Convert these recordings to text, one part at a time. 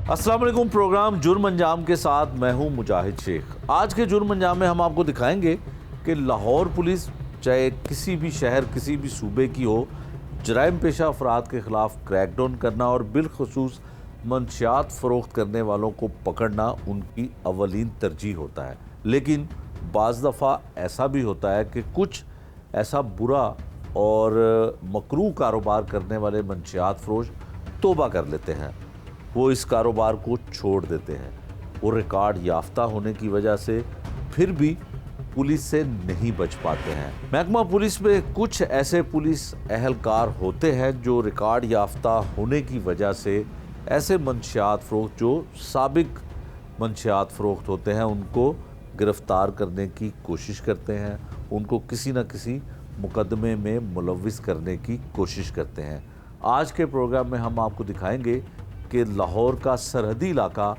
अस्सलाम वालेकुम। प्रोग्राम जुर्म अंजाम के साथ मैं हूं मुजाहिद शेख। आज के जुर्म अंजाम में हम आपको दिखाएंगे कि लाहौर पुलिस चाहे किसी भी शहर किसी भी सूबे की हो, जराइम पेशा अफराद के ख़िलाफ़ क्रैकडाउन करना और बिलखसूस मंशियात फ़रोख्त करने वालों को पकड़ना उनकी अवलीन तरजीह होता है। लेकिन बाज़ दफ़ा ऐसा भी होता है कि कुछ ऐसा बुरा और मकरूह कारोबार करने वाले मंशियात फ़रोश तौबा कर लेते हैं, वो इस कारोबार को छोड़ देते हैं। वो रिकॉर्ड याफ्ता होने की वजह से फिर भी पुलिस से नहीं बच पाते हैं। महकमा पुलिस में कुछ ऐसे पुलिस अहलकार होते हैं जो रिकॉर्ड याफ्ता होने की वजह से ऐसे मंशियात फ़रोख्त जो साबिक मंशियात फ़रोख्त होते हैं उनको गिरफ़्तार करने की कोशिश करते हैं, उनको किसी न किसी मुकदमे में मुलव्विस करने की कोशिश करते हैं। आज के प्रोग्राम में हम आपको दिखाएंगे कि लाहौर का सरहदी इलाका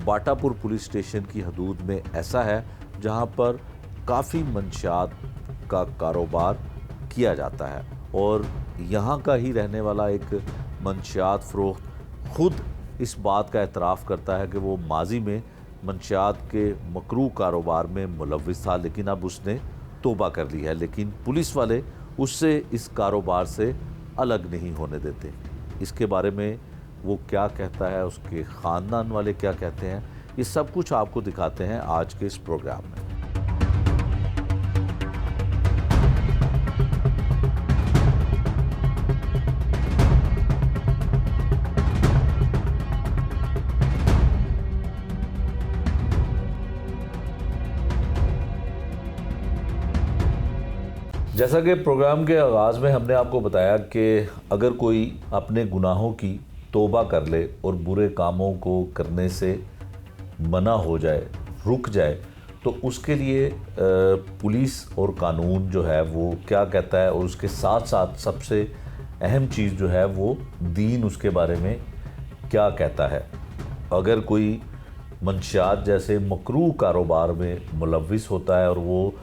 बाटापुर पुलिस स्टेशन की हदूद में ऐसा है जहां पर काफ़ी मंशियात का कारोबार किया जाता है और यहां का ही रहने वाला एक मंशियात फ़रोख्त खुद इस बात का एतराफ़ करता है कि वो माजी में मंशियात के मकरूह कारोबार में मुलव्विस था, लेकिन अब उसने तौबा कर ली है। लेकिन पुलिस वाले उससे इस कारोबार से अलग नहीं होने देते। इसके बारे में वो क्या कहता है, उसके ख़ानदान वाले क्या कहते हैं, ये सब कुछ आपको दिखाते हैं आज के इस प्रोग्राम में। जैसा कि प्रोग्राम के आगाज़ में हमने आपको बताया कि अगर कोई अपने गुनाहों की तौबा कर ले और बुरे कामों को करने से मना हो जाए, रुक जाए, तो उसके लिए पुलिस और कानून जो है वो क्या कहता है, और उसके साथ साथ सबसे अहम चीज़ जो है वो दीन उसके बारे में क्या कहता है। अगर कोई मंशियात जैसे मकरूह कारोबार में मुलव्विस होता है और वो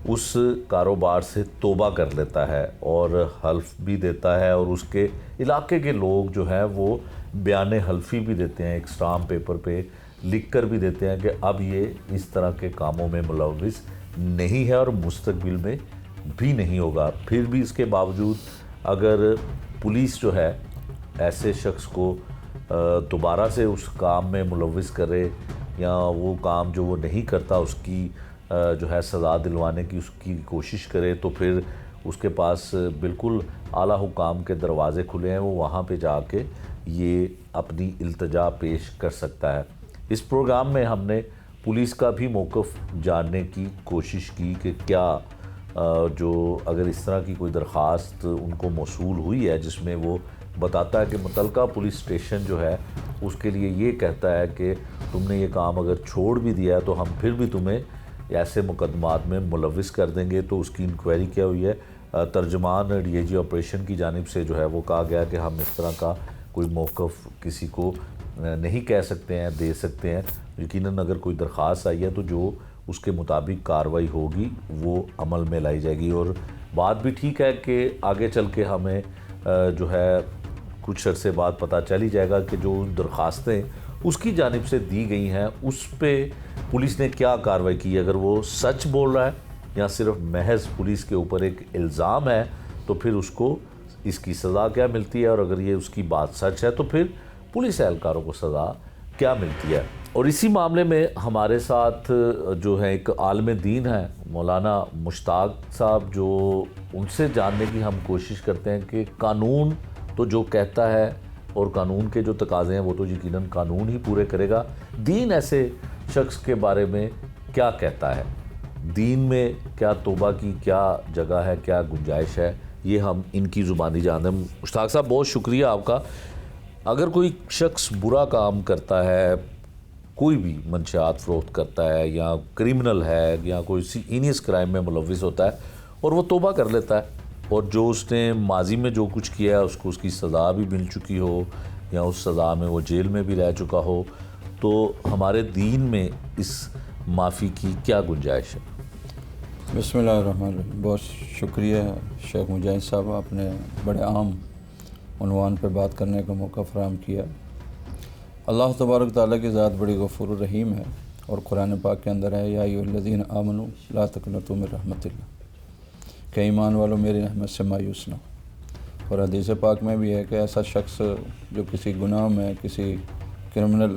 उस कारोबार से तौबा कर लेता है और हल्फ भी देता है और उसके इलाके के लोग जो हैं वो बयान हल्फी भी देते हैं, एक स्टाम्प पेपर पे लिख कर भी देते हैं कि अब ये इस तरह के कामों में मुलव्विस नहीं है और मुस्तकबिल में भी नहीं होगा। फिर भी इसके बावजूद अगर पुलिस जो है ऐसे शख्स को दोबारा से उस काम में मुलव्विस करे या वो काम जो वो नहीं करता उसकी जो है सज़ा दिलवाने की उसकी कोशिश करे, तो फिर उसके पास बिल्कुल आला हुकाम के दरवाज़े खुले हैं, वो वहाँ पे जाके ये अपनी इल्तिजा पेश कर सकता है। इस प्रोग्राम में हमने पुलिस का भी मौक़िफ़ जानने की कोशिश की कि क्या जो अगर इस तरह की कोई दरख्वास्त उनको मौसूल हुई है जिसमें वो बताता है कि मुतलका पुलिस स्टेशन जो है उसके लिए ये कहता है कि तुमने ये काम अगर छोड़ भी दिया है तो हम फिर भी तुम्हें ऐसे मुकदमात में मुलव्विस कर देंगे, तो उसकी इंक्वायरी क्या हुई है। तर्जमान डीआईजी ऑपरेशन की जानिब से जो है वो कहा गया कि हम इस तरह का कोई मौक़िफ़ किसी को नहीं कह सकते हैं, दे सकते हैं। यकीनन अगर कोई दरख्वास्त आई है तो जो उसके मुताबिक कार्रवाई होगी वो अमल में लाई जाएगी। और बात भी ठीक है कि आगे चल के हमें जो है कुछ अरसे बाद पता चल ही जाएगा कि जो दरख्वास्तें उसकी जानिब से दी गई हैं उस पे पुलिस ने क्या कार्रवाई की। अगर वो सच बोल रहा है या सिर्फ महज पुलिस के ऊपर एक इल्ज़ाम है तो फिर उसको इसकी सज़ा क्या मिलती है, और अगर ये उसकी बात सच है तो फिर पुलिस एहलकारों को सज़ा क्या मिलती है। और इसी मामले में हमारे साथ जो है एक आलिम दीन है मौलाना मुश्ताक साहब, जो उनसे जानने की हम कोशिश करते हैं कि कानून तो जो कहता है और कानून के जो तकाज़े हैं वो तो यकीनन कानून ही पूरे करेगा, दीन ऐसे शख्स के बारे में क्या कहता है, दीन में क्या तौबा की क्या जगह है, क्या गुंजाइश है, ये हम इनकी ज़ुबानी जानते हैं। मुश्ताक साहब बहुत शुक्रिया आपका। अगर कोई शख्स बुरा काम करता है, कोई भी मंशियात फ़रोख्त करता है या क्रिमिनल है या कोई हीनियस क्राइम में मुलव्विस होता है और वो तौबा कर लेता है और जो उसने माजी में जो कुछ किया है उसको उसकी सज़ा भी मिल चुकी हो या उस सज़ा में वो जेल में भी रह चुका हो, तो हमारे दीन में इस माफ़ी की क्या गुंजाइश है? बिस्मिल्लाहिर्रहमानिर्रहीम। बहुत शुक्रिया शेख मुजाहिद साहब, आपने बड़े आम उन्वान पर बात करने का मौका फ़राहम किया। اللہ تبارک تعالیٰ کی ذات بڑی غفور الرحیم ہے، اور قرآن پاک کے اندر ہے یا ایھا الذین آمنوا لا تقنطوا من رحمت اللہ، کہ ایمان والوں میری رحمت سے مایوس نہ ہو۔ اور حدیث پاک میں بھی ہے کہ ایسا شخص جو کسی گناہ میں، کسی کرمنل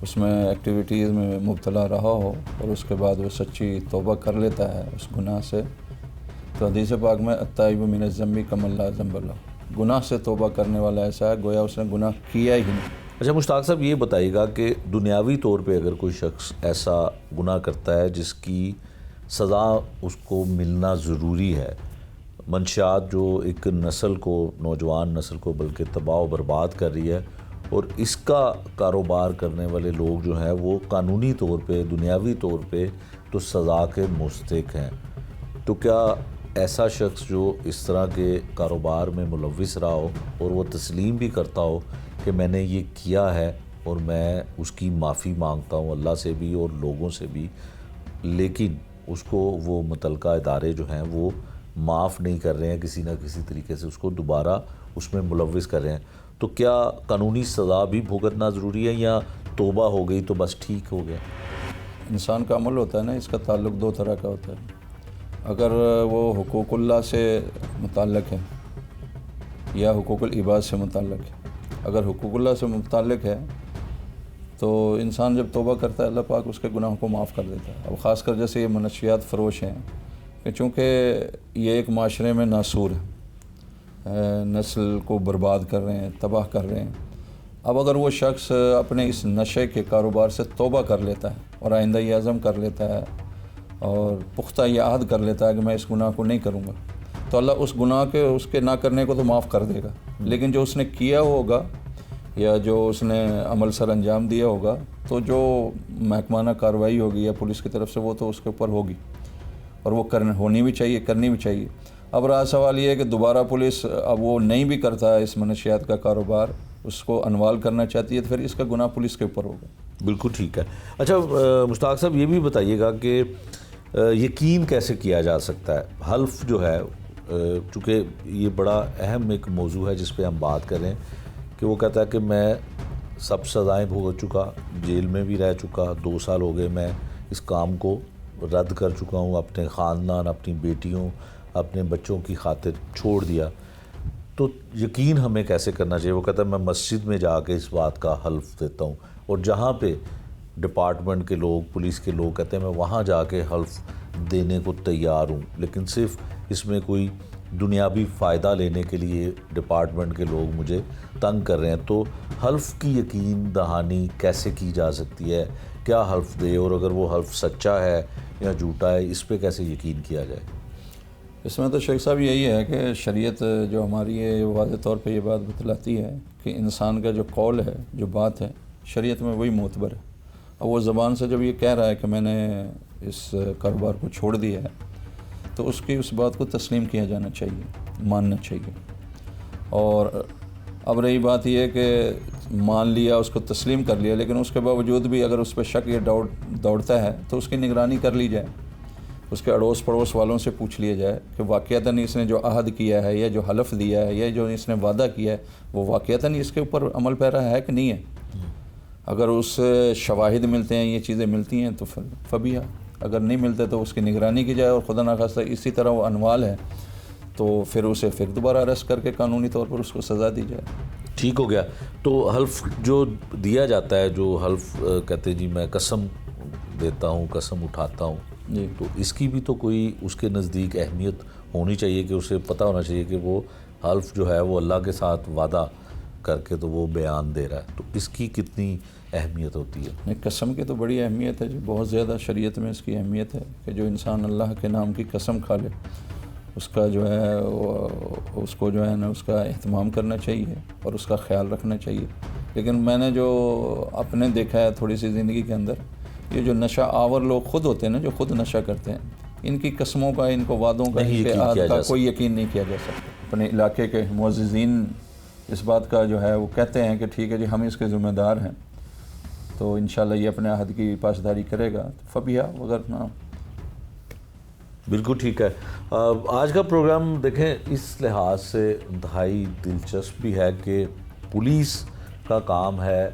اس میں ایکٹیویٹیز میں مبتلا رہا ہو اور اس کے بعد وہ سچی توبہ کر لیتا ہے اس گناہ سے، تو حدیث پاک میں التائب من الذنب کمن لا ذنب لہ، گناہ سے توبہ کرنے والا ایسا ہے گویا اس نے گناہ کیا ہی نہیں۔ اچھا مشتاق صاحب، یہ بتائیے گا کہ دنیاوی طور پہ اگر کوئی شخص ایسا گناہ کرتا ہے جس کی سزا اس کو ملنا ضروری ہے، منشیات جو ایک نسل کو، نوجوان نسل کو بلکہ تباہ و برباد کر رہی ہے، اور اس کا کاروبار کرنے والے لوگ جو ہیں وہ قانونی طور پہ، دنیاوی طور پہ تو سزا کے مستحق ہیں، تو کیا ایسا شخص جو اس طرح کے کاروبار میں ملوث رہا ہو اور وہ تسلیم بھی کرتا ہو کہ میں نے یہ کیا ہے اور میں اس کی معافی مانگتا ہوں اللہ سے بھی اور لوگوں سے بھی، لیکن اس کو وہ متعلقہ ادارے جو ہیں وہ معاف نہیں کر رہے ہیں، کسی نہ کسی طریقے سے اس کو دوبارہ اس میں ملوث کر رہے ہیں، تو کیا قانونی سزا بھی بھگتنا ضروری ہے یا توبہ ہو گئی تو بس ٹھیک ہو گیا؟ انسان کا عمل ہوتا ہے نا، اس کا تعلق دو طرح کا ہوتا ہے۔ اگر وہ حقوق اللہ سے متعلق ہے یا حقوق العباد سے متعلق ہے، اگر حقوق اللہ سے متعلق ہے تو انسان جب توبہ کرتا ہے اللہ پاک اس کے گناہوں کو معاف کر دیتا ہے۔ اب خاص کر جیسے یہ منشیات فروش ہیں کہ چونکہ یہ ایک معاشرے میں ناسور ہے، نسل کو برباد کر رہے ہیں، تباہ کر رہے ہیں۔ اب اگر وہ شخص اپنے اس نشے کے کاروبار سے توبہ کر لیتا ہے اور آئندہ یہ عزم کر لیتا ہے اور پختہ یہ عہد کر لیتا ہے کہ میں اس گناہ کو نہیں کروں گا، تو اللہ اس گناہ کے، اس کے نہ کرنے کو تو معاف کر دے گا، لیکن جو اس نے کیا ہوگا یا جو اس نے عمل سر انجام دیا ہوگا تو جو محکمانہ کارروائی ہوگی یا پولیس کی طرف سے وہ تو اس کے اوپر ہوگی، اور وہ ہونی بھی چاہیے، کرنی بھی چاہیے۔ اب رہا سوال یہ ہے کہ دوبارہ پولیس اب وہ نہیں بھی کرتا ہے اس منشیات کا کاروبار، اس کو انوال کرنا چاہتی ہے، تو پھر اس کا گناہ پولیس کے اوپر ہوگا۔ بالکل ٹھیک ہے۔ اچھا مشتاق صاحب، یہ بھی بتائیے گا کہ یقین کیسے کیا جا سکتا ہے؟ حلف جو ہے، چونکہ یہ بڑا اہم ایک موضوع ہے جس پہ ہم بات کریں، کہ وہ کہتا ہے کہ میں سب سزائیں بھگت چکا، جیل میں بھی رہ چکا، 2 سال ہو گئے، میں اس کام کو رد کر چکا ہوں، اپنے خاندان، اپنی بیٹیوں، اپنے بچوں کی خاطر چھوڑ دیا، تو یقین ہمیں کیسے کرنا چاہیے؟ وہ کہتا ہے میں مسجد میں جا کے اس بات کا حلف دیتا ہوں، اور جہاں پہ ڈپارٹمنٹ کے لوگ، پولیس کے لوگ کہتے ہیں میں وہاں جا کے حلف دینے کو تیار ہوں، لیکن صرف اس میں کوئی دنیاوی فائدہ لینے کے لیے ڈپارٹمنٹ کے لوگ مجھے تنگ کر رہے ہیں، تو حلف کی یقین دہانی کیسے کی جا سکتی ہے؟ کیا حلف دے، اور اگر وہ حلف سچا ہے یا جھوٹا ہے، اس پہ کیسے یقین کیا جائے؟ اس میں تو شیخ صاحب یہی ہے کہ شریعت جو ہماری ہے واضح طور پہ یہ بات بتلاتی ہے کہ انسان کا جو قول ہے، جو بات ہے، شریعت میں وہی معتبر ہے۔ اب وہ زبان سے جب یہ کہہ رہا ہے کہ میں نے اس کاروبار کو چھوڑ دیا ہے، تو اس کی اس بات کو تسلیم کیا جانا چاہیے، ماننا چاہیے۔ اور اب رہی بات یہ ہے کہ مان لیا، اس کو تسلیم کر لیا، لیکن اس کے باوجود بھی اگر اس پہ شک یہ دوڑتا ہے تو اس کی نگرانی کر لی جائے، اس کے اڑوس پڑوس والوں سے پوچھ لیا جائے کہ واقعتاً اس نے جو عہد کیا ہے یا جو حلف دیا ہے یا جو اس نے وعدہ کیا ہے وہ واقعتاً اس کے اوپر عمل پیرا ہے کہ نہیں ہے۔ اگر اس شواہد ملتے ہیں، یہ چیزیں ملتی ہیں تو فبیہا، اگر نہیں ملتے تو اس کی نگرانی کی جائے، اور خدا نخواستہ اسی طرح وہ انوال ہے تو پھر اسے پھر دوبارہ اریسٹ کر کے قانونی طور پر اس کو سزا دی جائے۔ ٹھیک ہو گیا۔ تو حلف جو دیا جاتا ہے، جو حلف کہتے ہیں جی میں قسم دیتا ہوں، قسم اٹھاتا ہوں، جی، تو اس کی بھی تو کوئی اس کے نزدیک اہمیت ہونی چاہیے کہ اسے پتہ ہونا چاہیے کہ وہ حلف جو ہے وہ اللہ کے ساتھ وعدہ کر کے تو وہ بیان دے رہا ہے، تو اس کی کتنی اہمیت ہوتی ہے؟ قسم کی تو بڑی اہمیت ہے جی، بہت زیادہ شریعت میں اس کی اہمیت ہے کہ جو انسان اللہ کے نام کی قسم کھا لے اس کا جو ہے اس کو جو ہے نا اس کا اہتمام کرنا چاہیے اور اس کا خیال رکھنا چاہیے۔ لیکن میں نے جو اپنے دیکھا ہے تھوڑی سی زندگی کے اندر، یہ جو نشہ آور لوگ خود ہوتے ہیں نا، جو خود نشہ کرتے ہیں، ان کی قسموں کا، ان کو وعدوں کا، ان کے عہد کا کوئی یقین نہیں کیا جا سکتا۔ اپنے علاقے کے معززین اس بات کا جو ہے وہ کہتے ہیں کہ ٹھیک ہے جی ہم اس کے ذمہ دار ہیں، تو انشاءاللہ یہ اپنے عہد کی پاسداری کرے گا، تو فبیہا، اگر نہ۔ بالکل ٹھیک ہے۔ آج کا پروگرام دیکھیں اس لحاظ سے انتہائی دلچسپ بھی ہے کہ پولیس کا کام ہے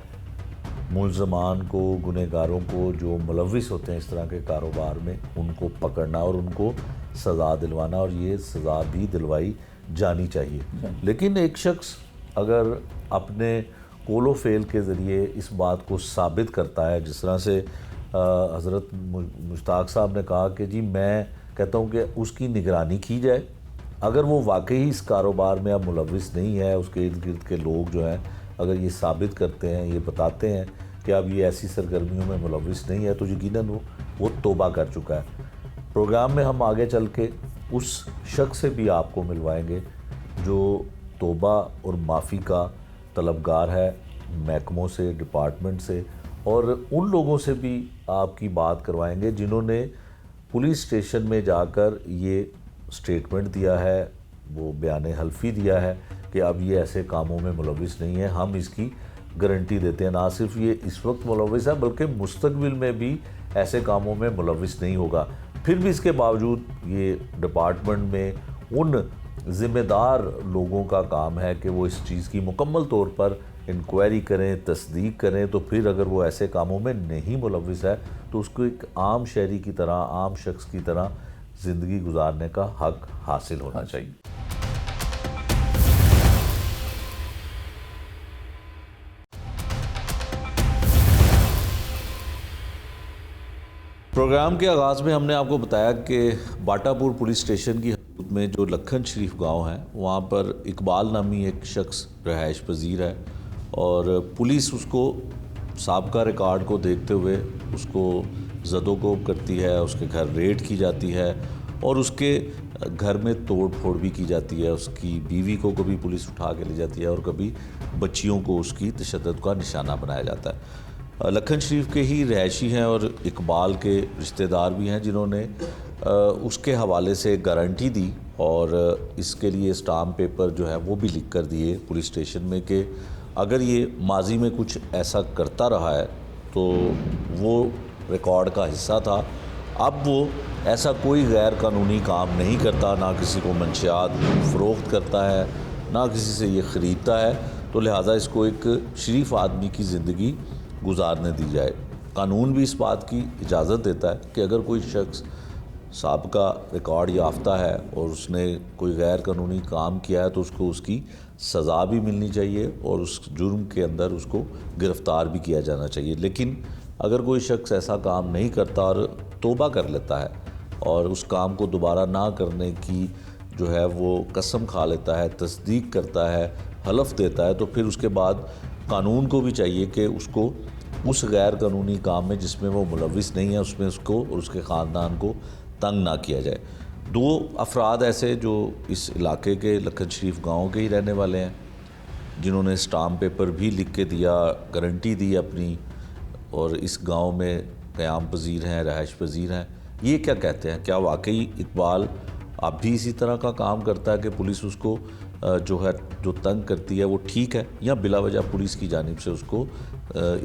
मुलजमान को, गुनहगारों को जो मुलविस होते हैं इस तरह के कारोबार में, उनको पकड़ना और उनको सज़ा दिलवाना, और ये सज़ा भी दिलवाई जानी चाहिए। लेकिन एक शख्स अगर अपने कोलो फेल के ज़रिए इस बात को साबित करता है, जिस तरह से हज़रत मुश्ताक साहब ने कहा कि जी मैं कहता हूँ कि उसकी निगरानी की जाए, अगर वो वाकई इस कारोबार में अब मुलविस नहीं है, उसके इर्द गिर्द के लोग जो हैं अगर ये साबित करते हैं, ये बताते हैं कि अब ये ऐसी सरगर्मियों में मुलविस नहीं है, तो यकीनन वो तौबा कर चुका है। प्रोग्राम में हम आगे चल के उस शख्स से भी आपको मिलवाएंगे जो तौबा और माफ़ी का तलबगार है महकमों से, डिपार्टमेंट से, और उन लोगों से भी आपकी बात करवाएंगे जिन्होंने पुलिस स्टेशन में जाकर ये स्टेटमेंट दिया है, वो बयान हल्फी दिया है कि अब ये ऐसे कामों में मुलविस नहीं है, हम इसकी गारंटी देते हैं। ना सिर्फ ये इस वक्त मुलविस है बल्कि मुस्तकबिल में भी ऐसे कामों में मुलविस नहीं होगा। फिर भी इसके बावजूद ये डिपार्टमेंट में उन ज़िम्मेदार लोगों का काम है कि वो इस चीज़ की मुकम्मल तौर पर इंक्वायरी करें, तस्दीक करें, तो फिर अगर वो ऐसे कामों में नहीं मुलविस है तो उसको एक आम शहरी की तरह, आम शख्स की तरह ज़िंदगी गुजारने का हक हासिल होना चाहिए। प्रोग्राम के आगाज़ में हमने आपको बताया कि बाटापुर पुलिस स्टेशन की हदूद में जो लखन शरीफ गांव है, वहाँ पर इकबाल नामी एक शख्स रहायश पजीर है, और पुलिस उसको साबका रिकॉर्ड को देखते हुए उसको ज़दोकोब करती है, उसके घर रेड की जाती है और उसके घर में तोड़ फोड़ भी की जाती है। उसकी बीवी को कभी पुलिस उठा के ले जाती है और कभी बच्चियों को उसकी तशद्दुद का निशाना बनाया जाता है। लखन शरीफ के ही रहायशी हैं और इकबाल के रिश्तेदार भी हैं जिन्होंने उसके हवाले से गारंटी दी, और इसके लिए स्टाम्प पेपर जो है वो भी लिख कर दिए पुलिस स्टेशन में कि अगर ये माजी में कुछ ऐसा करता रहा है तो वो रिकॉर्ड का हिस्सा था, अब वो ऐसा कोई गैर कानूनी काम नहीं करता, ना किसी को मंशियात फ़रोख्त करता है, ना किसी से ये ख़रीदता है, तो लिहाजा इसको एक शरीफ आदमी की ज़िंदगी गुजारने दी जाए। कानून भी इस बात की इजाज़त देता है कि अगर कोई शख्स साबका रिकॉर्ड याफ्ता है और उसने कोई गैर कानूनी काम किया है तो उसको उसकी सज़ा भी मिलनी चाहिए और उस जुर्म के अंदर उसको गिरफ़्तार भी किया जाना चाहिए। लेकिन अगर कोई शख्स ऐसा काम नहीं करता और तौबा कर लेता है और उस काम को दोबारा ना करने की जो है वो कसम खा लेता है, तस्दीक करता है, हलफ देता है, तो फिर उसके बाद कानून को भी चाहिए कि उसको उस गैर कानूनी काम में जिसमें वो मुलविस नहीं है उसमें उसको और उसके ख़ानदान को तंग ना किया जाए। दो अफराद ऐसे जो इस इलाके के लखन शरीफ गांव के ही रहने वाले हैं, जिन्होंने स्टाम्प पेपर भी लिख के दिया, गारंटी दी अपनी, और इस गांव में क़याम पजीर हैं, रहायश पजीर हैं, ये क्या कहते हैं? क्या वाकई इकबाल अब भी इसी तरह का काम करता है कि पुलिस उसको जो तंग करती है वो ठीक है, या बिला वजह पुलिस की जानिब से उसको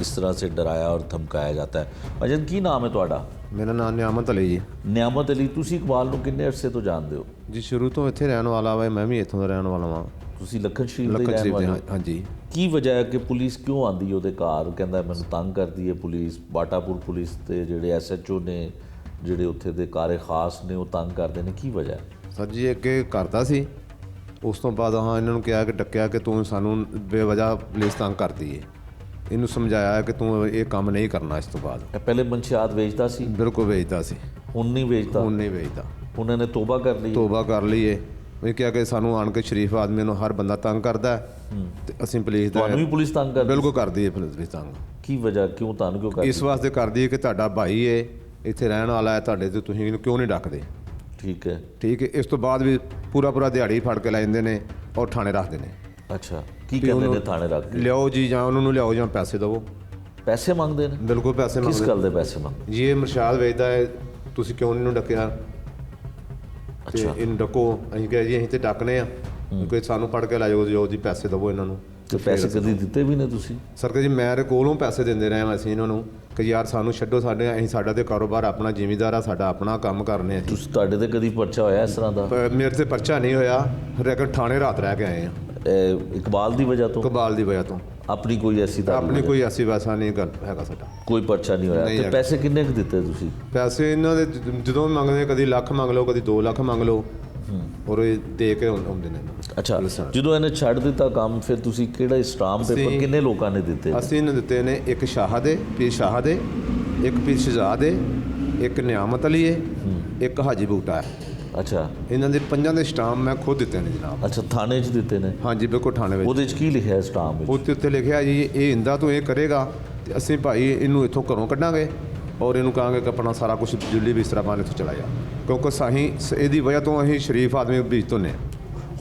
इस तरह से डराया और धमकाया जाता है? भाईजान की नाम है ਤੁਹਾਡਾ? ਮੇਰਾ ਨਾਮ ਨਿਆਮਤ ਅਲੀ ਜੀ। ਨਿਆਮਤ ਅਲੀ, ਤੁਸੀਂ ਇਕਬਾਲ ਨੂੰ ਕਿੰਨੇ ਅਰਸੇ ਤੋਂ ਜਾਣਦੇ ਹੋ? ਜੀ ਸ਼ੁਰੂ ਤੋਂ ਇੱਥੇ ਰਹਿਣ ਵਾਲਾ ਵਾ, ਮੈਂ ਵੀ ਇੱਥੋਂ ਦਾ ਰਹਿਣ ਵਾਲਾ ਵਾਂ। ਤੁਸੀਂ ਲਖਨ ਸ਼ਰੀਫ ਦੇ ਲੱਖਨ ਰਹਿਣ ਸ਼ਰੀਫ ਵਾਲੇ ਦੇ, ਹੋ? ਹਾਂਜੀ। ਕੀ ਵਜ੍ਹਾ ਹੈ ਕਿ ਪੁਲਿਸ ਕਿਉਂ ਆਂਦੀ ਉਹਦੇ ਘਰ? ਕਹਿੰਦਾ ਮੈਨੂੰ ਤੰਗ ਕਰਦੀ ਹੈ ਪੁਲਿਸ, ਬਾਟਾਪੁਰ ਪੁਲਿਸ ਤੇ ਜਿਹੜੇ ਐਸਐਚਓ ਨੇ, ਜਿਹੜੇ ਉੱਥੇ ਦੇ ਕਾਰੇ ਖਾਸ ਨੇ, ਉਹ ਤੰਗ ਕਰਦੇ ਨੇ, ਕੀ ਵਜ੍ਹਾ ਹੈ? ਸਰ ਜੀ ਅੱਗੇ ਕਰਦਾ ਸੀ, ਉਸ ਤੋਂ ਬਾਅਦ ਇਹਨਾਂ ਨੂੰ ਕਿਹਾ ਕਿ ਡੱਕਿਆ ਕਿ ਤੂੰ ਸਾਨੂੰ ਬੇਵਜ੍ਹਾ ਪੁਲਿਸ ਤੰਗ ਕਰਦੀ ਏ। ਇਹਨੂੰ ਸਮਝਾਇਆ ਕਿ ਤੂੰ ਇਹ ਕੰਮ ਨਹੀਂ ਕਰਨਾ ਇਸ ਤੋਂ ਬਾਅਦ। ਇਹ ਪਹਿਲੇ ਮਨਸ਼ਿਆਤ ਵੇਚਦਾ ਸੀ? ਬਿਲਕੁਲ ਵੇਚਦਾ ਸੀ। ਹੁਣ ਨਹੀਂ ਵੇਚਦਾ? ਹੁਣ ਨਹੀਂ ਵੇਚਦਾ। ਉਹਨਾਂ ਨੇ ਤੋਬਾ ਕਰ ਲਈ? ਤੋਬਾ ਕਰ ਲਈ ਏ। ਇਹ ਕਿਹਾ ਕਿ ਸਾਨੂੰ ਆਣ ਕੇ ਸ਼ਰੀਫ ਆਦਮੀ ਨੂੰ ਹਰ ਬੰਦਾ ਤੰਗ ਕਰਦਾ ਤੇ ਅਸੀਂ ਪੁਲਿਸ ਦਾ। ਤੁਹਾਨੂੰ ਵੀ ਪੁਲਿਸ ਤੰਗ ਕਰਦੀ? ਬਿਲਕੁਲ ਕਰਦੀ ਏ ਪੁਲਿਸ ਵੀ ਤੰਗ। ਕੀ ਵਜ੍ਹਾ, ਕਿਉਂ ਤੁਹਾਨੂੰ ਕਿਉਂ ਕਰਦੀ? ਇਸ ਵਾਸਤੇ ਕਰਦੀ ਏ ਕਿ ਤੁਹਾਡਾ ਭਾਈ ਏ, ਇੱਥੇ ਰਹਿਣ ਵਾਲਾ ਹੈ ਤੁਹਾਡੇ, ਤੇ ਤੁਸੀਂ ਇਹਨੂੰ ਕਿਉਂ ਨਹੀਂ ਡੱਕਦੇ? ਠੀਕ ਹੈ। ਠੀਕ ਹੈ। ਇਸ ਤੋਂ ਬਾਅਦ ਵੀ ਪੂਰਾ ਦਿਹਾੜੀ ਫੜ ਕੇ ਲੈ ਜਾਂਦੇ ਨੇ ਔਰ ਥਾਣੇ ਰੱਖਦੇ ਨੇ। ਅੱਛਾ, ਕੀ ਕਹਿੰਦੇ ਨੇ ਥਾਣੇ ਰੱਖ ਕੇ? ਲਿਆਓ ਜੀ, ਜਾਂ ਉਹਨਾਂ ਨੂੰ ਲਿਆਓ ਜਾਂ ਪੈਸੇ ਦਿਓ। ਪੈਸੇ ਮੰਗਦੇ ਨੇ? ਬਿਲਕੁਲ ਪੈਸੇ ਕਿਸ ਮੰਗਦੇ। ਗੱਲ ਦੇ ਪੈਸੇ ਮੰਗਦੇ? ਜੀ ਇਹ ਮਰਸ਼ਾਦ ਵੇਚਦਾ ਹੈ, ਤੁਸੀਂ ਕਿਉਂ ਇਹਨੂੰ ਡੱਕਿਆ? ਤੇ ਅੱਛਾ, ਇਹਨੂੰ ਡੱਕੋ। ਅਸੀਂ ਕਿਹਾ ਜੀ ਅਸੀਂ ਤੇ ਡੱਕਨੇ ਆ, ਕਿਉਂਕਿ ਸਾਨੂੰ ਫੜ ਕੇ ਲੈ ਜਾਓ ਜੀ, ਪੈਸੇ ਦਿਓ ਇਹਨਾਂ ਨੂੰ। ਤੇ ਪੈਸੇ ਕਦੀ ਦਿੱਤੇ ਵੀ ਨੇ ਤੁਸੀਂ? ਸਰ ਜੀ ਮੇਰੇ ਕੋਲੋਂ ਪੈਸੇ ਦਿੰਦੇ ਰਹੇ ਹਾਂ ਅਸੀਂ ਇਹਨਾਂ ਨੂੰ ਕਿ ਯਾਰ ਸਾਨੂੰ ਛੱਡੋ, ਸਾਡਾ ਤੇ ਕਾਰੋਬਾਰ ਆਪਣਾ, ਜ਼ਿਮੀਂਦਾਰ ਆ, ਸਾਡਾ ਆਪਣਾ ਕੰਮ ਕਰਨੇ ਆ। ਤੁਸੀਂ, ਤੁਹਾਡੇ ਤੇ ਕਦੀ ਪਰਚਾ ਹੋਇਆ ਇਸ ਤਰ੍ਹਾਂ ਦਾ? ਮੇਰੇ ਤੇ ਪਰਚਾ ਨਹੀਂ ਹੋਇਆ, ਲੇਕਿਨ ਥਾਣੇ ਰਾਤ ਰਹਿ ਕੇ ਆਏ ਆ। ਇਕਬਾਲ ਦੀ ਵਜ੍ਹਾ ਤੋਂ, ਕਬਾਲ ਦੀ ਵਜ੍ਹਾ ਤੋਂ। ਆਪਣੀ ਕੋਈ ਐਸੀ ਤਾਂ ਆਪਣੀ ਕੋਈ ਐਸੀ ਵੈਸਾ ਨਹੀਂ ਗੱਲ ਹੈਗਾ ਸਾਡਾ, ਕੋਈ ਪਰਚਾ ਨਹੀਂ ਹੋਇਆ। ਨਹੀਂ ਤੇ ਹੈਗਾ। ਪੈਸੇ ਕਿੰਨੇ ਕੁ ਦਿੱਤੇ ਤੁਸੀਂ? ਪੈਸੇ ਇਹਨਾਂ ਦੇ ਜਦੋਂ ਮੰਗਦੇ ਕਦੀ ਲੱਖ ਮੰਗ ਲਓ, ਕਦੀ 2 ਲੱਖ ਮੰਗ ਲਓ, ਔਰ ਇਹ ਦੇ ਕੇ ਆਉਂਦੇ ਨੇ। ਅੱਛਾ, ਜਦੋਂ ਇਹਨੇ ਛੱਡ ਦਿੱਤਾ ਕੰਮ, ਫਿਰ ਤੁਸੀਂ ਕਿਹੜਾ ਸਟਾਂਪ ਪੇਪਰ ਅਸੀਂ- ਕਿੰਨੇ ਲੋਕਾਂ ਨੇ ਦਿੱਤੇ? ਅਸੀਂ ਇਹਨੂੰ ਦਿੱਤੇ ਨੇ ਇੱਕ ਸ਼ਾਹ ਦੇ, ਪੀਰ ਸ਼ਾਹ ਦੇ, ਇੱਕ ਪੀਰ ਸ਼ਹਜ਼ਾਦ ਦੇ, ਇੱਕ ਨਿਆਮਤ ਅਲੀ ਹੈ, ਇੱਕ ਹਾਜੀ ਬੂਟਾ ਹੈ। ਅੱਛਾ ਇਹਨਾਂ ਦੇ 5 ਦੇ ਸਟਾਂਪ ਮੈਂ ਖੁਦ ਦਿੱਤੇ ਨੇ ਜਨਾਬ। ਅੱਛਾ, ਥਾਣੇ 'ਚ ਦਿੱਤੇ ਨੇ? ਹਾਂਜੀ ਬਿਲਕੁਲ, ਥਾਣੇ ਵਿੱਚ। ਉਹਦੇ 'ਚ ਕੀ ਲਿਖਿਆ ਸਟਾਂਪ ਵਿੱਚ? ਉੱਤੇ ਉੱਤੇ ਲਿਖਿਆ ਜੀ ਇਹ ਇੰਦਾ ਤੂੰ ਇਹ ਕਰੇਗਾ ਤੇ ਅਸੀਂ ਭਾਈ ਇਹਨੂੰ ਇੱਥੋਂ ਘਰੋਂ ਕੱਢਾਂਗੇ ਔਰ ਇਹਨੂੰ ਕਹਾਂਗੇ ਕਿ ਆਪਣਾ ਸਾਰਾ ਕੁਝ ਜੁੱਲੀ ਬਿਸਤਰਾ ਬੰਨ ਇੱਥੋਂ ਚਲਾ ਜਾ, ਕਿਉਂਕਿ ਸਾਹੀਂ ਇਹਦੀ ਵਜ੍ਹਾ ਤੋਂ ਅਸੀਂ ਸ਼ਰੀਫ ਆਦਮੀ ਬੀਜ ਤੋਂ ਨੇ।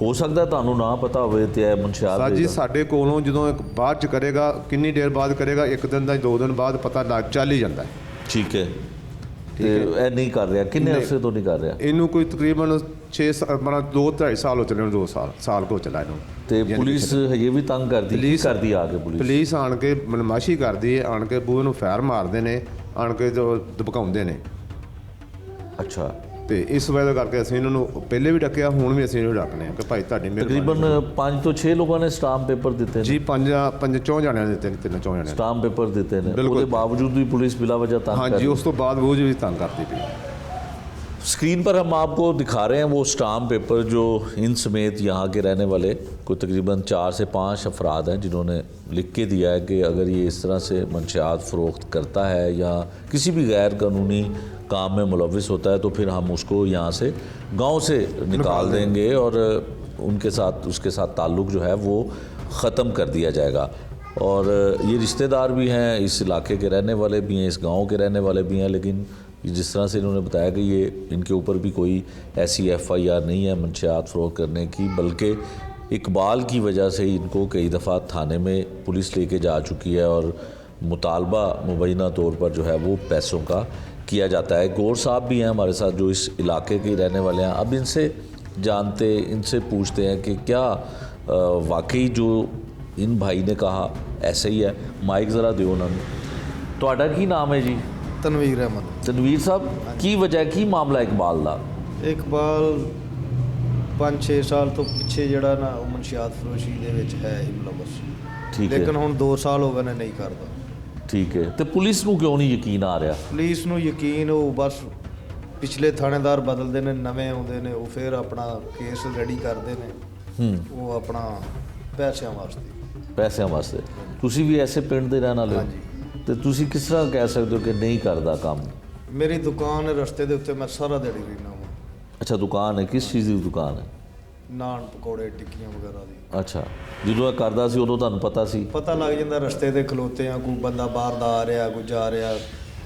ਹੋ ਸਕਦਾ ਤੁਹਾਨੂੰ ਨਾ ਪਤਾ ਹੋਵੇ ਤੇ ਇਹ ਮਨਸ਼ਿਆਤ ਸਾਜੀ ਦੇਗਾ। ਸਾਡੇ ਕੋਲੋਂ ਜਦੋਂ ਇੱਕ ਬਾਅਦ ਚ ਕਰੇਗਾ, ਕਿੰਨੀ ਦੇਰ ਬਾਅਦ ਕਰੇਗਾ, 1 ਦਿਨ ਦਾ 2 ਦਿਨ ਬਾਅਦ ਪਤਾ ਲੱਗ ਚੱਲ ਹੀ ਜਾਂਦਾ ਹੈ। ਠੀਕ ਹੈ, ਤੇ ਇਹ ਨਹੀਂ ਕਰ ਰਿਹਾ? ਕਿੰਨੇ ਨਹੀਂ। ਅਰਸੇ ਤੋਂ ਨਹੀਂ ਕਰ ਰਿਹਾ? ਇਹਨੂੰ ਕੋਈ ਤਕਰੀਬਨ 2-2.5 ਸਾਲ ਹੋ ਚੱਲੇ ਨੇ, 2 ਸਾਲ ਕੋ ਚਲਾ ਇਹਨੂੰ। ਤੇ ਪੁਲਿਸ ਹਜੇ ਵੀ ਤੰਗ ਕਰਦੀ? ਕੀ ਪੁਲਿਸ- ਕਰਦੀ ਆ ਕੇ ਪੁਲਿਸ? ਪੁਲਿਸ ਆਣ ਕੇ ਬਦਮਾਸ਼ੀ ਕਰਦੀ ਹੈ, ਆਣ ਕੇ ਬੂਹੇ ਨੂੰ ਫੈਰ ਮਾਰਦੇ ਨੇ, ਆਣ ਕੇ ਜੋ ਦਬਕਾਉਂਦੇ ਨੇ। ਅੱਛਾ, ਤੇ ਇਸ ਵਜ੍ਹਾ ਕਰਕੇ ਅਸੀਂ ਇਹਨਾਂ ਨੂੰ ਪਹਿਲੇ ਵੀ ਡੱਕਿਆ, ਹੁਣ ਵੀ ਅਸੀਂ ਇਹਨੂੰ ਡੱਕਨੇ ਆ ਕਿ ਭਾਈ ਤੁਹਾਡੀ ਤਕਰੀਬਨ ਮਿਹਰਬਾਨੀ। 5 ਤੋਂ 6 ਲੋਕਾਂ ਨੇ ਸਟਾਂਪ ਪੇਪਰ ਦਿੱਤੇ ਨੇ? ਜੀ 4 ਜਣਿਆਂ ਨੇ ਦਿੱਤੇ ਨੇ, 4 ਜਣਿਆਂ ਨੇ। ਸਟਾਂਪ ਪੇਪਰ ਦਿੱਤੇ ਨੇ, ਬਿਲਕੁਲ। ਉਹਦੇ ਬਾਵਜੂਦ ਵੀ ਪੁਲਿस बिला वजह तंग कर ਹਾਂਜੀ, रही है। ਉਸ ਤੋਂ ਬਾਅਦ ਉਹ ਵੀ ਤੰਗ ਕਰਦੀ ਪਈ। स्क्रीन पर हम आपको दिखा रहे हैं वो स्टाम्प पेपर जो इन समेत यहाँ के रहने वाले कोई तकरीबन 4 से 5 अफराद हैं जिन्होंने लिख के दिया है कि अगर ये इस तरह से मंशियात फ़रोख्त करता है या किसी भी गैर कानूनी काम में मुलविस होता है तो फिर हम उसको यहाँ से गांव से निकाल देंगे और उनके साथ उसके साथ ताल्लुक़ जो है वो ख़त्म कर दिया जाएगा। और ये रिश्तेदार भी हैं, इस इलाके के रहने वाले भी हैं, इस गाँव के रहने वाले भी हैं, लेकिन जिस तरह से इन्होंने बताया कि ये इनके ऊपर भी कोई ऐसी FIR नहीं है मंशियात फ़रोख्त करने की, बल्कि इकबाल की वजह से इनको कई दफ़ा थाने में पुलिस लेके जा चुकी है और मुतालबा मुबैना तौर पर जो है वो पैसों का किया जाता है। गौर साहब भी हैं हमारे साथ जो इस इलाके के रहने वाले हैं। अब इनसे जानते, इनसे पूछते हैं कि क्या वाकई जो इन भाई ने कहा ऐसा ही है। माइक ज़रा दो उन्होंने। ਤੁਹਾਡਾ ਕੀ ਨਾਮ ਹੈ ਜੀ? ਤਨਵੀਰ ਅਹਿਮਦ। ਤਨਵੀਰ ਸਾਹਿਬ, ਕੀ ਵਜ੍ਹਾ, ਕੀ ਮਾਮਲਾ ਇਕਬਾਲ ਦਾ? ਇਕਬਾਲ 5-6 ਸਾਲ ਤੋਂ ਪਿੱਛੇ ਜਿਹੜਾ ਨਾ ਉਹ ਮਨਸ਼ਿਆਤ ਫਰੋਸ਼ੀ ਦੇ ਵਿੱਚ ਹੈ ਹੀ ਮੁਲਵਸ, ਠੀਕ ਹੈ, ਲੇਕਿਨ ਹੁਣ 2 ਸਾਲ ਹੋ ਗਏ ਨੇ ਨਹੀਂ ਕਰਦਾ। ਠੀਕ ਹੈ। ਤੇ ਪੁਲਿਸ ਨੂੰ ਕਿਉਂ ਨਹੀਂ ਯਕੀਨ ਆ ਰਿਹਾ? ਪੁਲਿਸ ਨੂੰ ਯਕੀਨ, ਉਹ ਬਸ ਪਿਛਲੇ ਥਾਣੇਦਾਰ ਬਦਲਦੇ ਨੇ, ਨਵੇਂ ਆਉਂਦੇ ਨੇ, ਉਹ ਫਿਰ ਆਪਣਾ ਕੇਸ ਰੈਡੀ ਕਰਦੇ ਨੇ, ਉਹ ਆਪਣਾ ਪੈਸਿਆਂ ਵਾਸਤੇ। ਪੈਸਿਆਂ ਵਾਸਤੇ। ਤੁਸੀਂ ਵੀ ਐਸੇ ਪਿੰਡ ਦੇ ਰਹਿਣ ਵਾਲੇ ਹੋ? ਹਾਂਜੀ। ਤੇ ਤੁਸੀਂ ਕਿਸ ਤਰ੍ਹਾਂ ਕਹਿ ਸਕਦੇ ਹੋ ਕਿ ਨਹੀਂ ਕਰਦਾ ਕੰਮ? ਮੇਰੀ ਦੁਕਾਨ ਹੈ ਰਸਤੇ ਦੇ ਉੱਤੇ, ਮੈਂ ਸਾਰਾ ਦਿਹਾੜੀ ਰਹਿਣਾ ਵਾਂ। ਅੱਛਾ, ਦੁਕਾਨ ਹੈ? ਕਿਸ ਚੀਜ਼ ਦੀ ਦੁਕਾਨ ਹੈ? ਨਾਨ ਪਕੌੜੇ ਟਿੱਕੀਆਂ ਵਗੈਰਾ ਦੀ। ਅੱਛਾ, ਜਦੋਂ ਇਹ ਕਰਦਾ ਸੀ ਉਦੋਂ ਤੁਹਾਨੂੰ ਪਤਾ ਸੀ? ਪਤਾ ਲੱਗ ਜਾਂਦਾ, ਰਸਤੇ ਤੇ ਖਲੋਤੇ ਆ, ਕੋਈ ਬੰਦਾ ਬਾਹਰ ਦਾ ਆ ਰਿਹਾ, ਕੋਈ ਜਾ ਰਿਹਾ,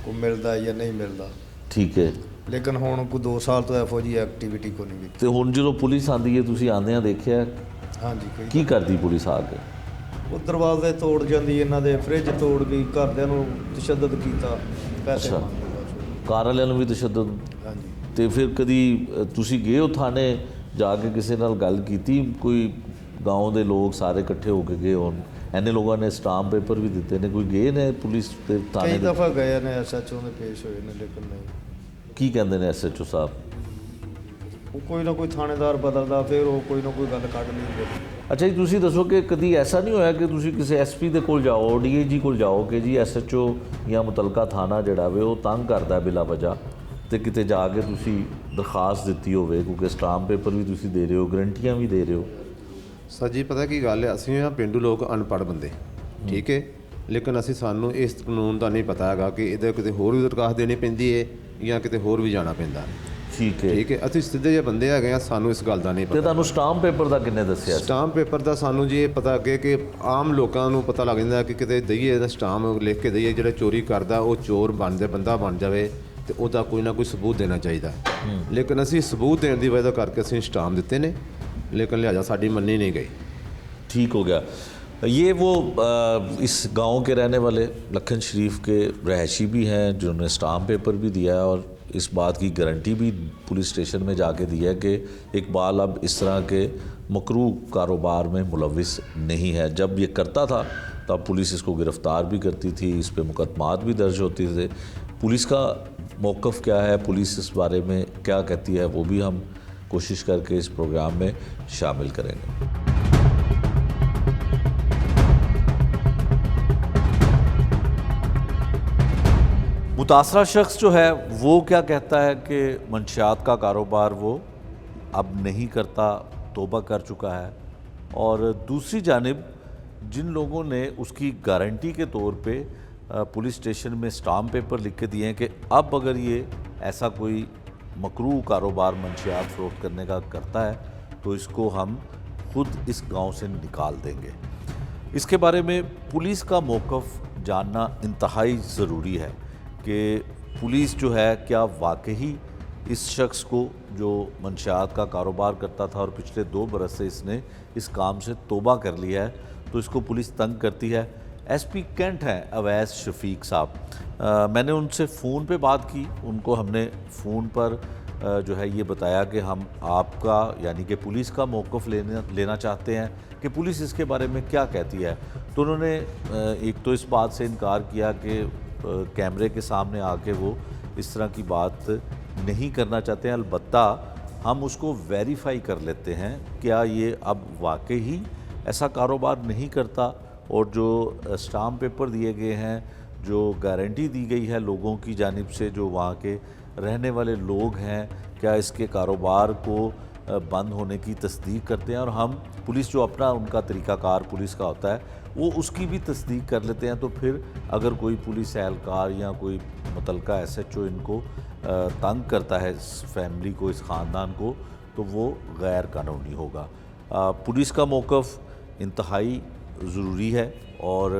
ਕੋਈ ਮਿਲਦਾ ਜਾਂ ਨਹੀਂ ਮਿਲਦਾ। ਠੀਕ ਹੈ। ਲੇਕਿਨ ਹੁਣ ਕੋਈ 2 ਸਾਲ ਤੋਂ ਇਹੋ ਜਿਹੀ ਐਕਟੀਵਿਟੀ ਕੋਈ ਨਹੀਂ ਤੇ ਹੁਣ ਜਦੋਂ ਪੁਲਿਸ ਆਂਦੀ ਹੈ, ਤੁਸੀਂ ਆਉਂਦਿਆਂ ਦੇਖਿਆ ਹਾਂਜੀ। ਕੀ ਕਰਦੀ ਪੁਲਿਸ ਆ ਕੇ? ਉਹ ਦਰਵਾਜ਼ੇ ਤੋੜ ਜਾਂਦੀ, ਇਹਨਾਂ ਦੇ ਫ੍ਰਿਜ ਤੋੜ ਗਈ, ਘਰਦਿਆਂ ਨੂੰ ਤਸ਼ੱਦਦ ਕੀਤਾ, ਪੈਸੇ ਅੱਛਾ। ਮੰਗੇ ਬਸ। ਕਾਰ ਵਾਲਿਆਂ ਨੂੰ ਵੀ ਤਸ਼ੱਦਦ? ਹਾਂਜੀ। ਤੇ ਫਿਰ ਕਦੀ ਤੁਸੀਂ ਗਏ ਹੋ ਥਾਣੇ ਜਾ ਕੇ, ਕਿਸੇ ਨਾਲ ਗੱਲ ਕੀਤੀ? ਕੋਈ گاؤں ਦੇ ਲੋਕ ਸਾਰੇ ਇਕੱਠੇ ਹੋ ਕੇ ਗਏ ਹੋਣ? ਐਨੇ ਲੋਕਾਂ ਨੇ ਸਟਾਂਪ ਪੇਪਰ ਵੀ ਦਿੱਤੇ ਨੇ, ਕੋਈ ਗਏ ਨੇ ਪੁਲਿਸ ਤੇ ਥਾਣੇ? ਕਈ ਦੇ? ਦਫਾ ਗਏ ਨੇ, SHO ਦੇ ਪੇਸ਼ ਹੋਏ ਨੇ, ਲੇਕਿਨ ਨਹੀਂ। ਕੀ ਕਹਿੰਦੇ ਨੇ SHO ਸਾਹਿਬ? ਉਹ ਕੋਈ ਨਾ ਕੋਈ ਥਾਣੇਦਾਰ ਬਦਲਦਾ, ਫਿਰ ਉਹ ਕੋਈ ਨਾ ਕੋਈ ਗੱਲ ਕੱਢ ਲੈਂਦੇ। ਅੱਛਾ ਜੀ, ਤੁਸੀਂ ਦੱਸੋ ਕਿ ਕਦੀ ਐਸਾ ਨਹੀਂ ਹੋਇਆ ਕਿ ਤੁਸੀਂ ਕਿਸੇ SP ਦੇ ਕੋਲ ਜਾਓ, DIG ਕੋਲ ਜਾਓ ਕਿ ਜੀ SHO ਜਾਂ ਮੁਤਲਕਾ ਥਾਣਾ ਜਿਹੜਾ ਵੇ ਉਹ ਤੰਗ ਕਰਦਾ ਬਿਲਾ ਵਜ੍ਹਾ, ਤੇ ਕਿਤੇ ਜਾ ਕੇ ਤੁਸੀਂ ਦਰਖਾਸਤ ਦਿੱਤੀ ਹੋਵੇ? ਕਿਉਂਕਿ ਸਟਾਂਪ ਪੇਪਰ ਵੀ ਤੁਸੀਂ ਦੇ ਰਹੇ ਹੋ, ਗਰੰਟੀਆਂ ਵੀ ਦੇ ਰਹੇ ਹੋ। ਸਰ ਜੀ, ਪਤਾ ਕੀ ਗੱਲ ਹੈ, ਅਸੀਂ ਆ ਪਿੰਡੂ ਲੋਕ ਅਨਪੜ੍ਹ ਬੰਦੇ, ਠੀਕ ਹੈ, ਲੇਕਿਨ ਸਾਨੂੰ ਇਸ ਕਾਨੂੰਨ ਦਾ ਨਹੀਂ ਪਤਾ ਹੈਗਾ ਕਿ ਇਹਦੇ ਕਿਤੇ ਹੋਰ ਵੀ ਦਰਖਾਸਤ ਦੇਣੀ ਪੈਂਦੀ ਹੈ ਜਾਂ ਕਿਤੇ ਹੋਰ ਵੀ ਜਾਣਾ ਪੈਂਦਾ। ਠੀਕ ਹੈ, ਠੀਕ ਹੈ। ਅਸੀਂ ਸਿੱਧੇ ਜਿਹੇ ਬੰਦੇ ਹੈਗੇ ਆ, ਸਾਨੂੰ ਇਸ ਗੱਲ ਦਾ ਨਹੀਂ ਤੇ ਪਤਾ। ਤੁਹਾਨੂੰ ਸਟਾਂਪ ਪੇਪਰ ਦਾ ਕਿੰਨੇ ਦੱਸਿਆ? ਸਟਾਂਪ ਪੇਪਰ ਦਾ ਸਾਨੂੰ ਜੀ ਇਹ ਪਤਾ ਅੱਗੇ ਕਿ ਆਮ ਲੋਕਾਂ ਨੂੰ ਪਤਾ ਲੱਗ ਜਾਂਦਾ ਕਿ ਕਿਤੇ ਦਈਏ ਇਹਦਾ ਸਟਾਂਪ ਲਿਖ ਕੇ ਦਈਏ, ਜਿਹੜਾ ਚੋਰੀ ਕਰਦਾ ਉਹ ਚੋਰ ਬੰਦਾ ਬਣ ਜਾਵੇ ਤੇ ਉਹਦਾ ਕੋਈ ਨਾ ਕੋਈ ਸਬੂਤ ਦੇਣਾ ਚਾਹੀਦਾ। ਲੇਕਿਨ ਅਸੀਂ ਸਬੂਤ ਦੇਣ ਦੀ ਵਜ੍ਹਾ ਕਰਕੇ ਅਸੀਂ ਸਟਾਂਪ ਦਿੱਤੇ ਨੇ, ਲੇਕਿਨ ਲਿਹਾਜ਼ਾ ਸਾਡੀ ਮੰਨੀ ਨਹੀਂ ਗਈ। ठीक हो गया। ये वो इस गांव के रहने वाले लखन शरीफ के रहायशी भी हैं जिन्होंने स्टाम्प पेपर भी दिया है और इस बात की गारंटी भी पुलिस स्टेशन में जाके दी है कि इकबाल अब इस तरह के मकरू कारोबार में मुलविस नहीं है। जब ये करता था तब पुलिस इसको गिरफ़्तार भी करती थी, इस पे मुकदमात भी दर्ज होते थे। पुलिस का मौक़िफ़ क्या है, पुलिस इस बारे में क्या कहती है, वो भी हम कोशिश करके इस प्रोग्राम में शामिल करेंगे। मुतासरा शख्स जो है वो क्या कहता है कि मंशियात का कारोबार वो अब नहीं करता, तौबा कर चुका है, और दूसरी जानिब जिन लोगों ने उसकी गारंटी के तौर पे पुलिस स्टेशन में स्टाम्प पेपर लिख के दिए हैं कि अब अगर ये ऐसा कोई मकरूह कारोबार मंशियात फ़रोख्त करने का करता है तो इसको हम खुद इस गांव से निकाल देंगे। इसके बारे में पुलिस का मौक़िफ़ जानना इंतहाई ज़रूरी है कि पुलिस जो है क्या वाकई इस शख्स को जो मंशियात का कारोबार करता था और पिछले 2 बरस से इसने इस काम से तौबा कर लिया है तो इसको पुलिस तंग करती है। एसपी कैंट हैं अवैस शफीक साहब, मैंने उनसे फ़ोन पे बात की। उनको हमने फ़ोन पर जो है ये बताया कि हम आपका यानी कि पुलिस का मौक़िफ़ लेना चाहते हैं कि पुलिस इसके बारे में क्या कहती है। तो उन्होंने एक तो इस बात से इनकार किया कि कैमरे के सामने आके वो इस तरह की बात नहीं करना चाहते हैं, अलबत्ता हम उसको वेरीफाई कर लेते हैं क्या ये अब वाकई ऐसा कारोबार नहीं करता, और जो स्टाम्प पेपर दिए गए हैं, जो गारंटी दी गई है लोगों की जानिब से जो वहाँ के रहने वाले लोग हैं, क्या इसके कारोबार को बंद होने की तस्दीक करते हैं। और हम पुलिस जो अपना उनका तरीक़ाकार पुलिस का होता है वो उसकी भी तस्दीक कर लेते हैं। तो फिर अगर कोई पुलिस एहलकार या कोई मुतलका SHO इनको तंग करता है, इस फैमिली को, इस ख़ानदान को, तो वो गैर कानूनी होगा। पुलिस का मौक़िफ़ इंतहाई ज़रूरी है और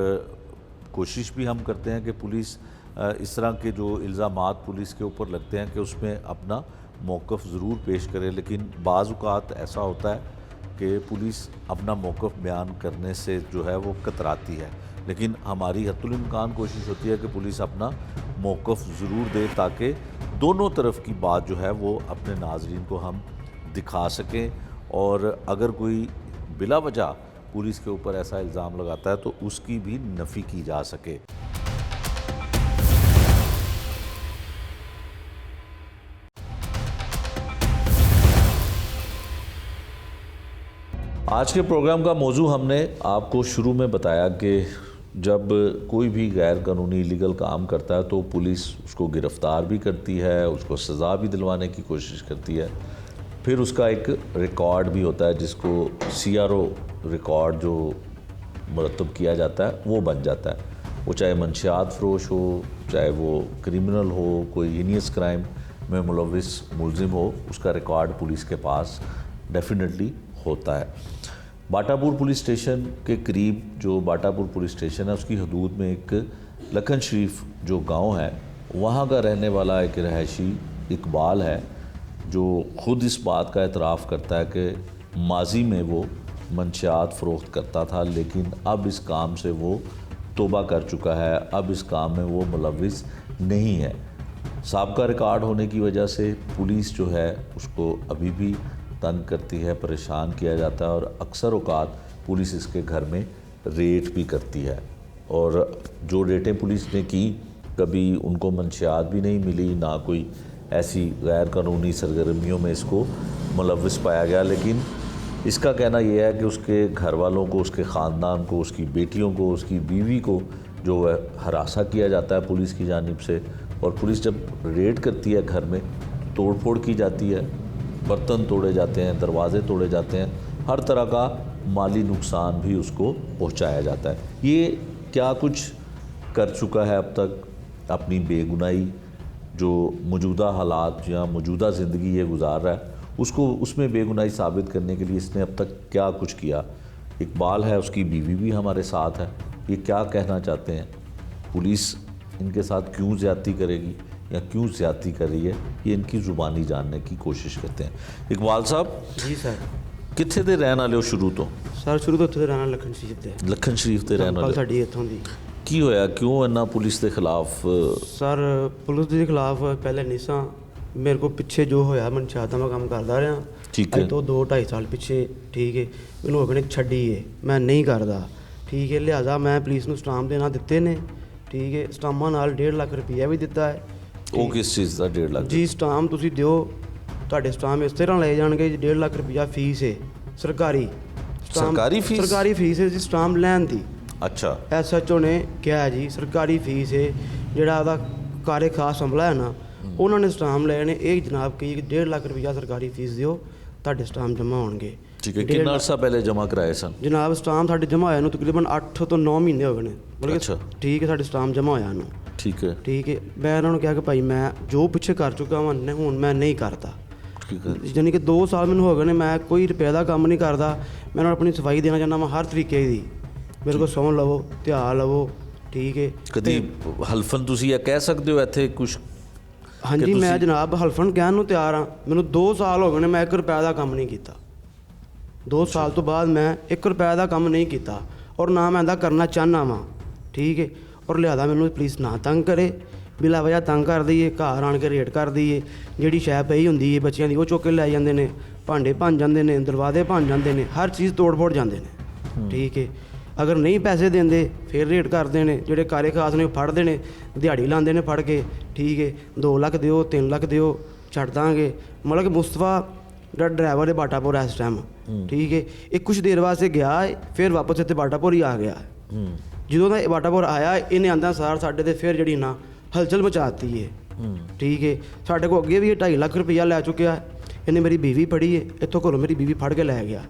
कोशिश भी हम करते हैं कि पुलिस इस तरह के जो इल्ज़ामात पुलिस के ऊपर लगते हैं कि उसमें अपना मौक़िफ़ ज़रूर पेश करे, लेकिन बाज़ औक़ात ऐसा होता है कि पुलिस अपना मौक़िफ़ बयान करने से जो है वो कतराती है, लेकिन हमारी हद्दुल इम्कान कोशिश होती है कि पुलिस अपना मौक़िफ़ ज़रूर दे ताकि दोनों तरफ की बात जो है वो अपने नाज़रीन को हम दिखा सकें, और अगर कोई बिला वजह पुलिस के ऊपर ऐसा इल्ज़ाम लगाता है तो उसकी भी नफ़ी की जा सके। आज के प्रोग्राम का मौजू हमने आपको शुरू में बताया कि जब कोई भी गैर कानूनी इलीगल काम करता है तो पुलिस उसको गिरफ़्तार भी करती है, उसको सज़ा भी दिलवाने की कोशिश करती है, फिर उसका एक रिकॉर्ड भी होता है जिसको CRO रिकॉर्ड जो मुरतब किया जाता है वो बन जाता है। वो चाहे मंशियात फ़रोश हो, चाहे वो क्रिमिनल हो, कोई हीनियस क्राइम में मुलविस मुलजिम हो, उसका रिकॉर्ड पुलिस के पास डेफिनेटली होता है। बाटापुर पुलिस स्टेशन के करीब जो बाटापुर पुलिस स्टेशन है उसकी हदूद में एक लखन शरीफ जो गांव है, वहाँ का रहने वाला एक रहायशी इकबाल है जो ख़ुद इस बात का एतराफ़ करता है कि माजी में वो मंशियात फ़रोख्त करता था, लेकिन अब इस काम से वो तौबा कर चुका है, अब इस काम में वो मुलविस नहीं है। साबिक़ा रिकॉर्ड होने की वजह से पुलिस जो है उसको अभी भी तंग करती है, परेशान किया जाता है, और अक्सर औक़ात पुलिस इसके घर में रेड भी करती है। और जो रेटें पुलिस ने की कभी उनको मंशियात भी नहीं मिली, ना कोई ऐसी गैर कानूनी सरगर्मियों में इसको मुलविस पाया गया। लेकिन इसका कहना यह है कि उसके घर वालों को, उसके ख़ानदान को, उसकी बेटियों को, उसकी बीवी को जो है हरासा किया जाता है पुलिस की जानिब से, और पुलिस जब रेड करती है घर में तोड़ फोड़ की जाती है, बर्तन तोड़े जाते हैं, दरवाज़े तोड़े जाते हैं, हर तरह का माली नुकसान भी उसको पहुंचाया जाता है। ये क्या कुछ कर चुका है अब तक, अपनी बेगुनाही जो मौजूदा हालात या मौजूदा ज़िंदगी ये गुजार रहा है उसको उसमें बेगुनाही साबित करने के लिए इसने अब तक क्या कुछ किया। इकबाल है, उसकी बीवी भी हमारे साथ है, ये क्या कहना चाहते हैं, पुलिस इनके साथ क्यों ज़्यादती करेगी या क्यों ज़्यादती कर रही है, ये इनकी ज़ुबानी जानने की कोशिश करते हैं। इकबाल साहब जी सर, कित्थे दे रहन वाले हो शुरू तो? सर शुरू ਤੋਂ ਉੱਥੇ ਰਹਿਣਾ ਲਖਨ ਸ਼ਰੀਫ ਦੇ। लखन शरीफ ਦੇ ਰਹਿਣ ਗੱਲ ਵਾਲੇ। ਸਾਡੀ ਇੱਥੋਂ ਦੀ। ਕੀ ਹੋਇਆ, ਕਿਉਂ ਇੰਨਾ ਪੁਲਿਸ ਦੇ ਖਿਲਾਫ? ਸਰ ਪੁਲਿਸ ਦੇ ਖਿਲਾਫ ਪਹਿਲੇ ਨਿਸਾਂ ਮੇਰੇ ਕੋਲ ਪਿੱਛੇ ਜੋ ਹੋਇਆ ਮਨਸ਼ਾਤ ਦਾ ਮੈਂ ਕੰਮ ਕਰਦਾ ਰਿਹਾ। ਠੀਕ ਹੈ। ਅੱਜ ਤੋਂ 2-2.5 ਸਾਲ ਪਿੱਛੇ, ਠੀਕ ਹੈ, ਮੈਨੂੰ ਹੋਗਣੇ ਛੱਡੀ ਏ, ਮੈਂ ਨਹੀਂ ਕਰਦਾ, ਠੀਕ ਹੈ, ਲਿਹਾਜ਼ਾ ਮੈਂ ਪੁਲਿਸ ਨੂੰ ਸਟਾਂਪ ਦੇਣਾ ਦਿੱਤੇ ਨੇ, ਠੀਕ ਹੈ, ਸਟਾਂਪਾਂ ਨਾਲ 1.5 ਲੱਖ ਰੁਪਈਆ ਵੀ ਦਿੱਤਾ ਹੈ। ਉਹ ਕਿਸ ਚੀਜ਼ ਦਾ 1.5 ਲੱਖ? ਜੀ ਸਟਾਂਪ ਤੁਸੀਂ ਦਿਓ, ਤੁਹਾਡੇ ਸਟਾਂਪ ਇਸ ਤਰ੍ਹਾਂ ਲਏ ਜਾਣਗੇ ਜੀ, 1.5 ਲੱਖ ਰੁਪਈਆ ਫੀਸ ਹੈ ਸਰਕਾਰੀ। ਸਰਕਾਰੀ ਫੀਸ? ਸਰਕਾਰੀ ਫੀਸ ਹੈ ਜੀ ਸਟਾਂਪ ਲੈਣ ਦੀ। ਅੱਛਾ। SHO ਨੇ ਕਿਹਾ ਜੀ ਸਰਕਾਰੀ ਫੀਸ ਹੈ, ਜਿਹੜਾ ਉਹਦਾ ਕਾਰੇ ਖਾਸ ਅਮਲਾ ਹੈ ਨਾ, ਉਹਨਾਂ ਨੇ ਸਟਾਮ ਲਏ ਨੇ। ਇਹ ਜਨਾਬ ਕਹੀ ਕਿ 1.5 ਲੱਖ ਰੁਪਈਆ ਸਰਕਾਰੀ ਫੀਸ ਦਿਓ, ਤੁਹਾਡੇ ਸਟਾਮ ਜਮ੍ਹਾਂ ਹੋਣਗੇ। ਠੀਕ ਹੈ, ਕਿੰਨਾ ਅਰਸਾ ਪਹਿਲੇ ਜਮ੍ਹਾਂ ਕਰਾਏ ਸਨ? ਜਨਾਬ ਸਟਾਮ ਸਾਡੇ ਜਮ੍ਹਾਂ ਹੋਇਆ ਨੂੰ ਤਕਰੀਬਨ 8 ਤੋਂ 9 ਮਹੀਨੇ ਹੋ ਗਏ ਨੇ। ਬਲਕਿ ਅੱਛਾ। ਠੀਕ ਹੈ, ਸਾਡੇ ਸਟਾਮ ਜਮ੍ਹਾਂ ਹੋਇਆ ਨੂੰ। ਠੀਕ ਹੈ, ਠੀਕ ਹੈ, ਮੈਂ ਇਹਨਾਂ ਨੂੰ ਕਿਹਾ ਕਿ ਭਾਈ ਮੈਂ ਜੋ ਪਿੱਛੇ ਕਰ ਚੁੱਕਾ ਵਾਂ ਹੁਣ ਮੈਂ ਨਹੀਂ ਕਰਦਾ। ਠੀਕ ਹੈ। ਯਾਨੀ ਕਿ 2 ਸਾਲ ਮੈਨੂੰ ਹੋ ਗਏ ਨੇ, ਮੈਂ ਕੋਈ ਰੁਪਏ ਦਾ ਕੰਮ ਨਹੀਂ ਕਰਦਾ। ਮੈਂ ਉਹਨਾਂ ਨੂੰ ਆਪਣੀ ਸਫਾਈ ਦੇਣਾ ਚਾਹੁੰਦਾ ਵਾਂ ਹਰ ਤਰੀਕੇ ਦੀ। ਮੇਰੇ ਕੋਲ ਸਹੁੰ ਲਵੋ, ਧਿਆ ਲਵੋ। ਠੀਕ ਹੈ। ਕਦੀ ਹਲਫਨ ਤੁਸੀਂ ਇਹ ਕਹਿ ਸਕਦੇ ਹੋ ਇੱਥੇ ਕੁਝ? ਹਾਂਜੀ, ਮੈਂ ਜਨਾਬ ਹਲਫਨ ਕਹਿਣ ਨੂੰ ਤਿਆਰ ਹਾਂ। ਮੈਨੂੰ 2 ਸਾਲ ਹੋ ਗਏ ਨੇ, ਮੈਂ 1 ਰੁਪਏ ਦਾ ਕੰਮ ਨਹੀਂ ਕੀਤਾ। 2 ਸਾਲ ਤੋਂ ਬਾਅਦ ਮੈਂ 1 ਰੁਪਏ ਦਾ ਕੰਮ ਨਹੀਂ ਕੀਤਾ, ਔਰ ਨਾ ਮੈਂ ਇਹਦਾ ਕਰਨਾ ਚਾਹੁੰਦਾ ਵਾਂ। ਠੀਕ ਹੈ। ਔਰ ਲਿਆਦਾ ਮੈਨੂੰ ਪਲੀਜ਼ ਨਾ ਤੰਗ ਕਰੇ, ਬਿਲਾ ਵਜ੍ਹਾ ਤੰਗ ਕਰ ਦਈਏ, ਘਰ ਆਣ ਕੇ ਰੇਟ ਕਰ ਦਈਏ। ਜਿਹੜੀ ਸ਼ੈ ਪਈ ਹੁੰਦੀ ਹੈ ਬੱਚਿਆਂ ਦੀ ਉਹ ਚੁੱਕ ਕੇ ਲੈ ਜਾਂਦੇ ਨੇ, ਭਾਂਡੇ ਭੰਨ ਜਾਂਦੇ ਨੇ, ਦਰਵਾਜ਼ੇ ਭੰਨ ਜਾਂਦੇ ਨੇ, ਹਰ ਚੀਜ਼ ਤੋੜ ਫੋੜ ਜਾਂਦੇ ਨੇ। ਠੀਕ ਹੈ। ਅਗਰ ਨਹੀਂ ਪੈਸੇ ਦਿੰਦੇ ਫਿਰ ਰੇਟ ਕਰਦੇ ਨੇ। ਜਿਹੜੇ ਕਾਰੇ ਖਾਸ ਨੇ ਉਹ ਫੜਦੇ ਨੇ, ਦਿਹਾੜੀ ਲਾਉਂਦੇ ਨੇ ਫੜ ਕੇ। ਠੀਕ ਹੈ। 2 ਲੱਖ ਦਿਓ, 3 ਲੱਖ ਦਿਓ, ਛੱਡ ਦਾਂਗੇ। ਮਤਲਬ ਕਿ ਮੁਸਤਫਾ ਜਿਹੜਾ ਡਰਾਈਵਰ ਹੈ ਬਾਟਾਪੁਰ ਇਸ ਟਾਈਮ। ਠੀਕ ਹੈ। ਇਹ ਕੁਛ ਦੇਰ ਵਾਸਤੇ ਗਿਆ ਹੈ, ਫਿਰ ਵਾਪਸ ਇੱਥੇ ਬਾਟਾਪੁਰ ਹੀ ਆ ਗਿਆ। ਜਦੋਂ ਦਾ ਬਾਟਾਪੁਰ ਆਇਆ, ਇਹਨੇ ਆਂਦਾ ਸਾਰ ਸਾਡੇ ਤੇ ਫਿਰ ਜਿਹੜੀ ਨਾ ਹਲਚਲ ਮਚਾਤੀ ਹੈ। ਠੀਕ ਹੈ। ਸਾਡੇ ਕੋਲ ਅੱਗੇ ਵੀ ਇਹ 2.5 ਲੱਖ ਰੁਪਈਆ ਲੈ ਚੁੱਕਿਆ ਹੈ। ਇਹਨੇ ਮੇਰੀ ਬੀਵੀ ਫੜੀ ਹੈ, ਇੱਥੋਂ ਘਰੋਂ ਮੇਰੀ ਬੀਵੀ ਫੜ ਕੇ ਲੈ ਗਿਆ।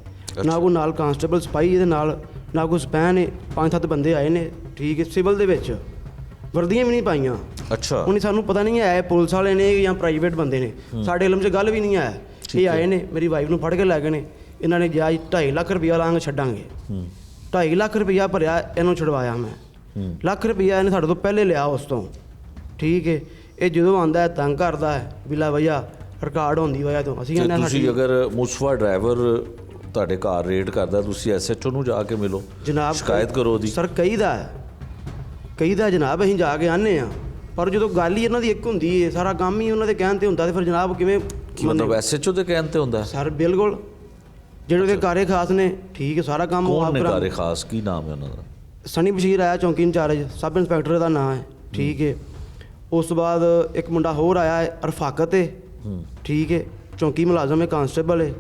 ਨਾ ਕੋਈ ਨਾਲ ਕਾਂਸਟੇਬਲ ਸਿਪਾਹੀ ਇਹਦੇ ਨਾਲ, ਨਾ ਕੋਈ ਸਪੈਨ ਹੈ। 5-7 ਬੰਦੇ ਆਏ ਨੇ। ਠੀਕ ਹੈ। ਸਿਵਲ ਦੇ ਵਿੱਚ ਵਰਦੀਆਂ ਵੀ ਨਹੀਂ ਪਾਈਆਂ। ਅੱਛਾ। ਹੁਣ ਸਾਨੂੰ ਪਤਾ ਨਹੀਂ ਹੈ ਇਹ ਪੁਲਿਸ ਵਾਲੇ ਨੇ ਜਾਂ ਪ੍ਰਾਈਵੇਟ ਬੰਦੇ ਨੇ, ਸਾਡੇ ਇਲਮ 'ਚ ਗੱਲ ਵੀ ਨਹੀਂ ਹੈ। ਇਹ ਆਏ ਨੇ, ਮੇਰੀ ਵਾਈਫ ਨੂੰ ਫੜ ਕੇ ਲੈ ਗਏ ਨੇ। ਇਹਨਾਂ ਨੇ ਜਾਇਜ਼ 2.5 ਲੱਖ ਰੁਪਈਆ ਲਾਂਗੇ ਛੱਡਾਂਗੇ। 2.5 ਲੱਖ ਰੁਪਈਆ ਭਰਿਆ, ਇਹਨੂੰ ਛੁਡਵਾਇਆ ਮੈਂ। ਲੱਖ ਰੁਪਈਆ ਇਹਨੇ ਸਾਡੇ ਤੋਂ ਪਹਿਲੇ ਲਿਆ ਉਸ ਤੋਂ। ਠੀਕ ਹੈ। ਇਹ ਜਦੋਂ ਆਉਂਦਾ ਹੈ ਤੰਗ ਕਰਦਾ ਹੈ ਬਿਲਾ ਵਜ੍ਹਾ, ਰਿਕਾਰਡ ਹੁੰਦੀ ਵਜ੍ਹਾ ਤੋਂ। ਅਸੀਂ ਕਹਿੰਦੇ ਤੁਸੀਂ ਅਗਰ ਮੁਸਤਫਾ ਡਰਾਈਵਰ ਤੁਹਾਡੇ ਘਰ ਰੇਡ ਕਰਦਾ, ਤੁਸੀਂ SHO ਨੂੰ ਜਾ ਕੇ ਮਿਲੋ, ਜਨਾਬ, ਸ਼ਿਕਾਇਤ ਕਰੋ ਉਹਦੀ। ਸਰ ਕਹੀਦਾ ਜਨਾਬ, ਅਸੀਂ ਜਾ ਕੇ ਆਨੇ ਆ, ਪਰ ਜਦੋਂ ਗੱਲ ਹੀ ਇਹਨਾਂ ਦੀ ਇੱਕ ਹੁੰਦੀ ਹੈ, ਸਾਰਾ ਕੰਮ ਹੀ ਉਹਨਾਂ ਦੇ ਕਹਿਣ ਤੇ ਹੁੰਦਾ, ਤੇ ਫਿਰ ਜਨਾਬ ਕਿਵੇਂ ਮਤਲਬ SHO ਦੇ ਕਹਿਣ ਤੇ ਹੁੰਦਾ? ਸਰ ਬਿਲਕੁਲ, ਜਿਹੜੇ ਉਹਦੇ ਕਾਰੇ ਖਾਸ ਨੇ। ਠੀਕ ਹੈ। ਸਾਰਾ ਕੰਮ ਉਹ ਕੌਣ ਆਪ ਨੇ ਕਰਾ। ਕਾਰੇ ਖਾਸ? ਕੀ ਨਾਮ ਹੈ ਉਹਨਾਂ ਦਾ? ਸਨੀ ਬਸ਼ੀਰ ਆਇਆ ਚੌਂਕੀ ਇੰਚਾਰਜ, ਸਬ ਇੰਸਪੈਕਟਰ ਦਾ ਨਾਂ ਹੈ। ਠੀਕ ਹੈ। ਉਸ ਤੋਂ ਬਾਅਦ ਇੱਕ ਮੁੰਡਾ ਹੋਰ ਆਇਆ ਹੈ, ਰਫਾਕਤ ਹੈ। ਠੀਕ ਹੈ। ਚੌਂਕੀ ਮੁਲਾਜ਼ਮ ਹੈ, ਕਾਂਸਟੇਬਲ ਹੈ।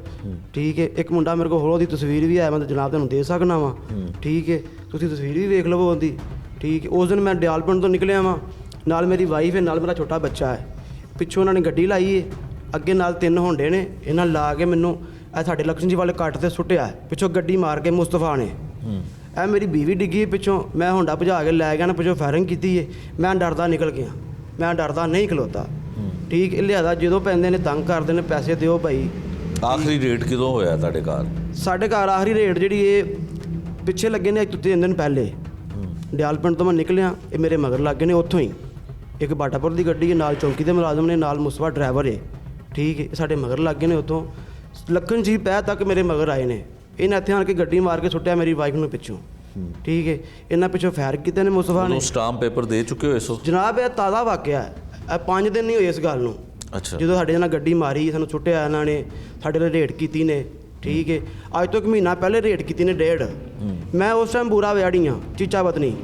ਠੀਕ ਹੈ। ਇੱਕ ਮੁੰਡਾ ਮੇਰੇ ਕੋਲ ਹੋਰ, ਉਹਦੀ ਤਸਵੀਰ ਵੀ ਹੈ, ਮੈਂ ਜਨਾਬ ਤੁਹਾਨੂੰ ਦੇ ਸਕਦਾ ਵਾਂ। ਠੀਕ ਹੈ। ਤੁਸੀਂ ਤਸਵੀਰ ਵੀ ਵੇਖ ਲਵੋ ਉਹਦੀ। ਠੀਕ ਹੈ। ਉਸ ਦਿਨ ਮੈਂ ਡਿਆਲ ਪਿੰਡ ਤੋਂ ਨਿਕਲਿਆ ਵਾਂ, ਨਾਲ ਮੇਰੀ ਵਾਈਫ ਹੈ, ਨਾਲ ਮੇਰਾ ਛੋਟਾ ਬੱਚਾ ਹੈ। ਪਿੱਛੋਂ ਉਹਨਾਂ ਨੇ ਗੱਡੀ ਲਾਈ ਹੈ, ਅੱਗੇ ਨਾਲ 3 ਹੋਂਡੇ ਨੇ। ਇਹਨਾਂ ਲਾ ਕੇ ਮੈਨੂੰ ਇਹ ਸਾਡੇ ਲਕਸ਼ਣ ਜੀ ਵਾਲੇ ਕੱਟ ਤੇ ਸੁੱਟਿਆ, ਪਿੱਛੋਂ ਗੱਡੀ ਮਾਰ ਕੇ ਮੁਸਤਫਾ ਨੇ। ਇਹ ਮੇਰੀ ਬੀਵੀ ਡਿੱਗੀ ਪਿੱਛੋਂ, ਮੈਂ ਹੋਂਡਾ ਭਜਾ ਕੇ ਲੈ ਗਿਆ ਨਾ, ਪਿੱਛੋਂ ਫਾਇਰਿੰਗ ਕੀਤੀ ਹੈ। ਮੈਂ ਡਰਦਾ ਨਿਕਲ ਗਿਆ, ਮੈਂ ਡਰਦਾ ਨਹੀਂ ਖਲੋਤਾ। ਠੀਕ ਹੈ। ਲਿਆਦਾ ਜਦੋਂ ਪੈਂਦੇ ਨੇ ਤੰਗ ਕਰਦੇ ਨੇ, ਪੈਸੇ ਦਿਓ ਭਾਈ। ਆਖਰੀ ਰੇਡ ਕਦੋਂ ਹੋਇਆ ਤੁਹਾਡੇ ਘਰ? ਸਾਡੇ ਘਰ ਆਖਰੀ ਰੇਟ ਜਿਹੜੀ ਇਹ ਪਿੱਛੇ ਲੱਗੇ ਨੇ 1-3 ਦਿਨ ਪਹਿਲੇ। ਡਿਆਲ ਪਿੰਡ ਤੋਂ ਮੈਂ ਨਿਕਲਿਆ, ਇਹ ਮੇਰੇ ਮਗਰ ਲੱਗ ਗਏ ਨੇ ਉੱਥੋਂ ਹੀ। ਇੱਕ ਬਾਟਾਪੁਰ ਦੀ ਗੱਡੀ ਹੈ, ਨਾਲ ਚੌਂਕੀ ਦੇ ਮੁਲਾਜ਼ਮ ਨੇ, ਨਾਲ ਮੁਸਤਫਾ ਡਰਾਈਵਰ ਹੈ। ਠੀਕ ਹੈ। ਸਾਡੇ ਮਗਰ ਲੱਗ ਗਏ ਨੇ ਉੱਥੋਂ। ਲੱਖਣ ਜੀ ਪੈ ਤੱਕ ਮੇਰੇ ਮਗਰ ਆਏ ਨੇ। ਇਹਨਾਂ ਇੱਥੇ ਆਣ ਕੇ ਗੱਡੀ ਮਾਰ ਕੇ ਸੁੱਟਿਆ ਮੇਰੀ ਵਾਈਫ ਨੂੰ ਪਿੱਛੋਂ। ਠੀਕ ਹੈ। ਇਹਨਾਂ ਪਿੱਛੋਂ ਫਾਇਰ ਕੀਤੇ ਨੇ ਮੁਸਤਫਾ ਨੇ। ਸਟਾਂਪ ਪੇਪਰ ਦੇ ਚੁੱਕੇ ਹੋ ਇਸ? ਜਨਾਬ ਇਹ ਤਾਜ਼ਾ ਵਾਕਿਆ ਹੈ, ਇਹ 5 ਦਿਨ ਨਹੀਂ ਹੋਏ ਇਸ ਗੱਲ ਨੂੰ। ਅੱਛਾ। ਜਦੋਂ ਸਾਡੇ ਨਾਲ ਗੱਡੀ ਮਾਰੀ, ਸਾਨੂੰ ਸੁੱਟਿਆ ਇਹਨਾਂ ਨੇ, ਸਾਡੇ ਨਾਲ ਰੇਡ ਕੀਤੀ ਨੇ। ਠੀਕ ਹੈ। ਅੱਜ ਤੋਂ 1 ਮਹੀਨਾ ਪਹਿਲੇ ਰੇਡ ਕੀਤੀ ਨੇ 1.5। ਮੈਂ ਉਸ ਟਾਈਮ ਬੂਰਾ ਵਿਆੜੀਆਂ ਚੀਚਾ ਪਤਨੀ,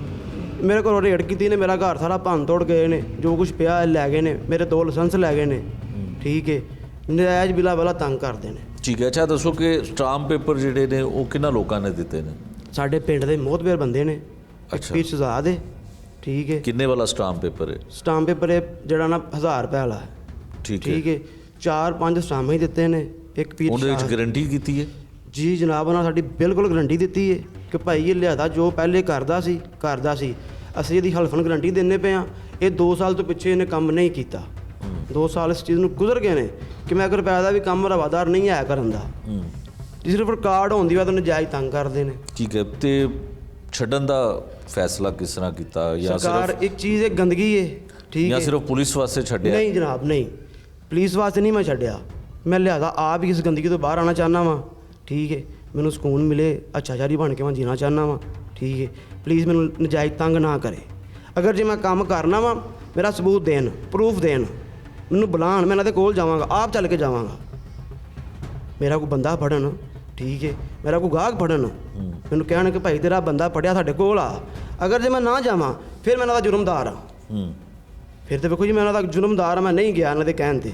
ਮੇਰੇ ਕੋਲ ਰੇਡ ਕੀਤੀ ਨੇ। ਮੇਰਾ ਘਰ ਸਾਰਾ ਭੰਨ ਤੋੜ ਗਏ ਨੇ, ਜੋ ਕੁਝ ਪਿਆ ਲੈ ਗਏ ਨੇ, ਮੇਰੇ 2 ਲਾਇਸੈਂਸ ਲੈ ਗਏ ਨੇ। ਠੀਕ ਹੈ। ਨਜਾਇਜ਼ ਬਿਲਾ ਵਾਲਾ ਤੰਗ ਕਰਦੇ ਨੇ। ਠੀਕ ਹੈ। ਅੱਛਾ ਦੱਸੋ ਕਿ ਸਟਾਂਪ ਪੇਪਰ ਜਿਹੜੇ ਨੇ ਉਹ ਕਿਹਨਾਂ ਲੋਕਾਂ ਨੇ ਦਿੱਤੇ ਨੇ? ਸਾਡੇ ਪਿੰਡ ਦੇ ਮੋਹਤਬਰ ਬੰਦੇ ਨੇ। ਅੱਛਾ। ਪੀਰ ਸ਼ਹਜ਼ਾਦ ਹੈ। ਠੀਕ ਹੈ। ਕਿੰਨੇ ਵਾਲਾ ਸਟਾਂਪ ਪੇਪਰ ਹੈ? ਸਟਾਂਪ ਪੇਪਰ ਇਹ ਜਿਹੜਾ ਨਾ 1000 ਰੁਪਏ ਵਾਲਾ ਹੈ। ਠੀਕ ਹੈ। ਠੀਕ ਹੈ। 4-5 ਸਟਾਂਪ ਹੀ ਦਿੱਤੇ ਨੇ। ਇੱਕ ਪੀਰ ਉਹਦੇ ਵਿੱਚ ਸ਼ਾਹ- ਗਾਰੰਟੀ ਕੀਤੀ ਹੈ? ਜੀ ਜਨਾਬ, ਉਹਨਾਂ ਸਾਡੀ ਬਿਲਕੁਲ ਗਰੰਟੀ ਦਿੱਤੀ ਹੈ ਕਿ ਭਾਈ ਇਹ ਲਿਆਦਾ ਜੋ ਪਹਿਲੇ ਕਰਦਾ ਸੀ। ਅਸੀਂ ਇਹਦੀ ਹਲਫਨ ਗਰੰਟੀ ਦਿੰਦੇ ਪਏ ਹਾਂ। ਇਹ 2 ਸਾਲ ਤੋਂ ਪਿੱਛੇ ਇਹਨੇ ਕੰਮ ਨਹੀਂ ਕੀਤਾ। 2 ਸਾਲ ਇਸ ਚੀਜ਼ ਨੂੰ ਗੁਜ਼ਰ ਗਏ ਨੇ ਕਿ ਮੈਂ 1 ਰੁਪਏ ਦਾ ਵੀ ਕੰਮ ਰਵਾਦਾਰ ਨਹੀਂ ਹੈ ਕਰਨ ਦਾ। ਸਿਰਫ ਰਿਕਾਰਡ ਹੋਣ ਦੀ ਬਾਅਦ ਉਹਨੂੰ ਨਜਾਇਜ਼ ਤੰਗ ਕਰਦੇ ਨੇ। ਠੀਕ ਹੈ। ਤੇ ਛੱਡਣ ਦਾ ਫੈਸਲਾ ਕਿਸ ਤਰ੍ਹਾਂ ਕੀਤਾ? ਜਾਂ ਸਰਕਾਰ ਸਿਰਫ ਇੱਕ ਚੀਜ਼ ਹੈ, ਗੰਦਗੀ ਹੈ। ਠੀਕ ਜਾਂ ਹੈ। ਸਿਰਫ ਪੁਲਿਸ ਵਾਸਤੇ ਛੱਡਿਆ? ਨਹੀਂ ਜਨਾਬ, ਨਹੀਂ, ਪੁਲਿਸ ਵਾਸਤੇ ਨਹੀਂ ਮੈਂ ਛੱਡਿਆ। ਮੈਂ ਲਿਆਦਾ ਆਪ ਹੀ ਇਸ ਗੰਦਗੀ ਤੋਂ ਬਾਹਰ ਆਉਣਾ ਚਾਹੁੰਦਾ ਵਾਂ। ਠੀਕ ਹੈ। ਮੈਨੂੰ ਸਕੂਨ ਮਿਲੇ, ਅੱਛਾਚਾਰੀ ਬਣ ਕੇ ਮੈਂ ਜੀਣਾ ਚਾਹੁੰਦਾ ਵਾਂ। ਠੀਕ ਹੈ। ਪਲੀਜ਼ ਮੈਨੂੰ ਨਜਾਇਜ਼ ਤੰਗ ਨਾ ਕਰੇ। ਅਗਰ ਜੇ ਮੈਂ ਕੰਮ ਕਰਨਾ ਵਾਂ, ਮੇਰਾ ਸਬੂਤ ਦੇਣ, ਪ੍ਰੂਫ ਦੇਣ, ਮੈਨੂੰ ਬੁਲਾਉਣ, ਮੈਂ ਇਹਨਾਂ ਦੇ ਕੋਲ ਜਾਵਾਂਗਾ, ਆਪ ਚੱਲ ਕੇ ਜਾਵਾਂਗਾ। ਮੇਰਾ ਕੋਈ ਬੰਦਾ ਫੜਨ। ਠੀਕ ਹੈ। ਮੇਰਾ ਕੋਈ ਗਾਹਕ ਫੜਨ, ਮੈਨੂੰ ਕਹਿਣ ਕਿ ਭਾਈ ਤੇਰਾ ਬੰਦਾ ਫੜਿਆ, ਸਾਡੇ ਕੋਲ ਆ। ਅਗਰ ਜੇ ਮੈਂ ਨਾ ਜਾਵਾਂ, ਫਿਰ ਮੈਂ ਇਹਨਾਂ ਦਾ ਜੁਰਮਦਾਰ ਹਾਂ। ਫਿਰ ਤਾਂ ਵੇਖੋ ਜੀ, ਮੈਂ ਇਹਨਾਂ ਦਾ ਜੁਰਮਦਾਰ ਹਾਂ। ਮੈਂ ਨਹੀਂ ਗਿਆ ਇਹਨਾਂ ਦੇ ਕਹਿਣ 'ਤੇ।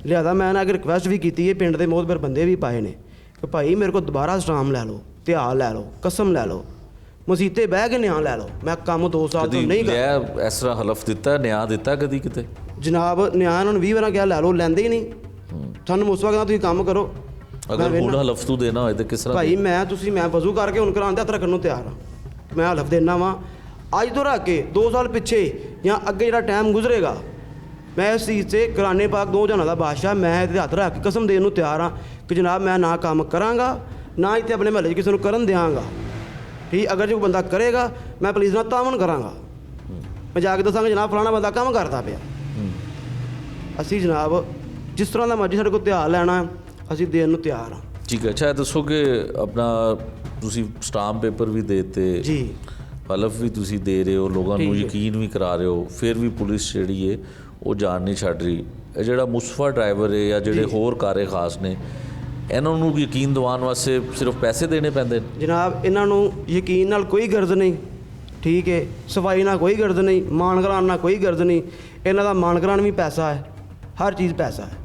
ਲਿਆਦਾ ਮੈਂ ਇਹਨਾਂ ਅੱਗੇ ਰਿਕੁਐਸਟ ਵੀ ਕੀਤੀ ਹੈ, ਪਿੰਡ ਦੇ ਮੋਹਤਬਰ ਬੰਦੇ ਵੀ ਪਾਏ ਨੇ ਕਿ ਭਾਈ ਮੇਰੇ ਕੋਲ ਦੁਬਾਰਾ ਸਟਾਮ ਲੈ ਲਓ, ਧਿਆਨ ਲੈ ਲਓ, ਕਸਮ ਲੈ ਲਓ। ਮਸੀਤੇ ਬਹਿ ਕੇ ਨਿਆਂ ਲੈ ਲਓ। ਮੈਂ ਕੰਮ 2 ਸਾਲ ਤੋਂ ਕਦੀ ਨਹੀਂ ਕਰ ਲਿਆ ਇਸ ਤਰ੍ਹਾਂ ਹਲਫ ਦਿੱਤਾ, ਨਿਆਂ ਦਿੱਤਾ ਕਦੀ ਕਿਤੇ? ਜਨਾਬ ਨਿਆਂ ਇਹਨਾਂ ਨੂੰ 20 ਵਾਰਾਂ ਕਿਹਾ ਲੈ ਲਓ, ਲੈਂਦੇ ਹੀ ਨਹੀਂ। ਸਾਨੂੰ ਮੁਸਵਾ ਕਹਿੰਦਾ ਤੁਸੀਂ ਕੰਮ ਕਰੋ। ਅਗਰ ਹੁਣ ਹਲਫ ਤੂੰ ਦੇਣਾ ਹੋਏ ਤਾਂ ਕਿਸ ਤਰ੍ਹਾਂ? ਭਾਈ ਮੈਂ ਵਜ਼ੂ ਕਰਕੇ ਹੁਣ ਕਰਾਉਣ ਦੇ ਹੱਥ ਰੱਖਣ ਨੂੰ ਤਿਆਰ ਹਾਂ। ਮੈਂ ਹਲਫ ਦੇਣਾ ਵਾਂ ਅੱਜ ਤੋਂ ਰੱਖ ਕੇ 2 ਸਾਲ ਪਿੱਛੇ ਜਾਂ ਅੱਗੇ ਜਿਹੜਾ ਟਾਈਮ ਗੁਜ਼ਰੇਗਾ, ਮੈਂ ਇਸ ਚੀਜ਼ 'ਤੇ ਕੁਰਾਨੇ ਪਾਕ 2 ਜਹਾਨਾਂ ਦਾ ਬਾਦਸ਼ਾਹ ਮੈਂ ਇਹਦੇ ਹੱਥ ਰੱਖ ਕੇ ਕਸਮ ਦੇਣ ਨੂੰ ਤਿਆਰ ਹਾਂ ਕਿ ਜਨਾਬ ਮੈਂ ਨਾ ਕੰਮ ਕਰਾਂਗਾ, ਨਾ ਇੱਥੇ ਆਪਣੇ ਮਹੱਲੇ 'ਚ ਕਿਸੇ ਨੂੰ ਕਰਨ ਦਿਆਂਗਾ। ਠੀਕ, ਅਗਰ ਜੇ ਕੋਈ ਬੰਦਾ ਕਰੇਗਾ ਮੈਂ ਪੁਲਿਸ ਨਾਲ ਤਾਵਨ ਕਰਾਂਗਾ। ਮੈਂ ਜਾ ਕੇ ਦੱਸਾਂਗਾ ਜਨਾਬ ਫਲਾਣਾ ਬੰਦਾ ਕੰਮ ਕਰਦਾ ਪਿਆ। ਅਸੀਂ ਜਨਾਬ ਜਿਸ ਤਰ੍ਹਾਂ ਦਾ ਮਰਜ਼ੀ ਸਾਡੇ ਕੋਲ ਧਿਆਨ ਲੈਣਾ ਅਸੀਂ ਦੇਣ ਨੂੰ ਤਿਆਰ ਹਾਂ। ਠੀਕ ਹੈ। ਅੱਛਾ, ਇਹ ਦੱਸੋ ਕਿ ਆਪਣਾ ਤੁਸੀਂ ਸਟਾਂਪ ਪੇਪਰ ਵੀ ਦੇ ਦਿੱਤੇ, ਜੀ ਹਲਫ ਵੀ ਤੁਸੀਂ ਦੇ ਰਹੇ ਹੋ, ਲੋਕਾਂ ਨੂੰ ਠੀਕ ਹੈ। ਯਕੀਨ ਵੀ ਕਰਾ ਰਹੇ ਹੋ, ਫਿਰ ਵੀ ਪੁਲਿਸ ਜਿਹੜੀ ਹੈ ਉਹ ਜਾਨ ਨਹੀਂ ਛੱਡ ਰਹੀ। ਇਹ ਜਿਹੜਾ ਮੁਸਤਫਾ ਡਰਾਈਵਰ ਹੈ ਜਾਂ ਜਿਹੜੇ ਹੋਰ ਕਾਰੇ ਖਾਸ ਨੇ, ਇਹਨਾਂ ਨੂੰ ਯਕੀਨ ਦਿਵਾਉਣ ਵਾਸਤੇ ਸਿਰਫ ਪੈਸੇ ਦੇਣੇ ਪੈਂਦੇ ਨੇ? ਜਨਾਬ ਇਹਨਾਂ ਨੂੰ ਯਕੀਨ ਨਾਲ ਕੋਈ ਗਰਜ਼ ਨਹੀਂ। ਠੀਕ ਹੈ, ਸਫਾਈ ਨਾਲ ਕੋਈ ਗਰਜ਼ ਨਹੀਂ, ਮਾਣ ਕਰਾਉਣ ਨਾਲ ਕੋਈ ਗਰਜ਼ ਨਹੀਂ। ਇਹਨਾਂ ਦਾ ਮਾਣ ਕਰਾਉਣ ਵੀ ਪੈਸਾ ਹੈ, ਹਰ ਚੀਜ਼ ਪੈਸਾ ਹੈ।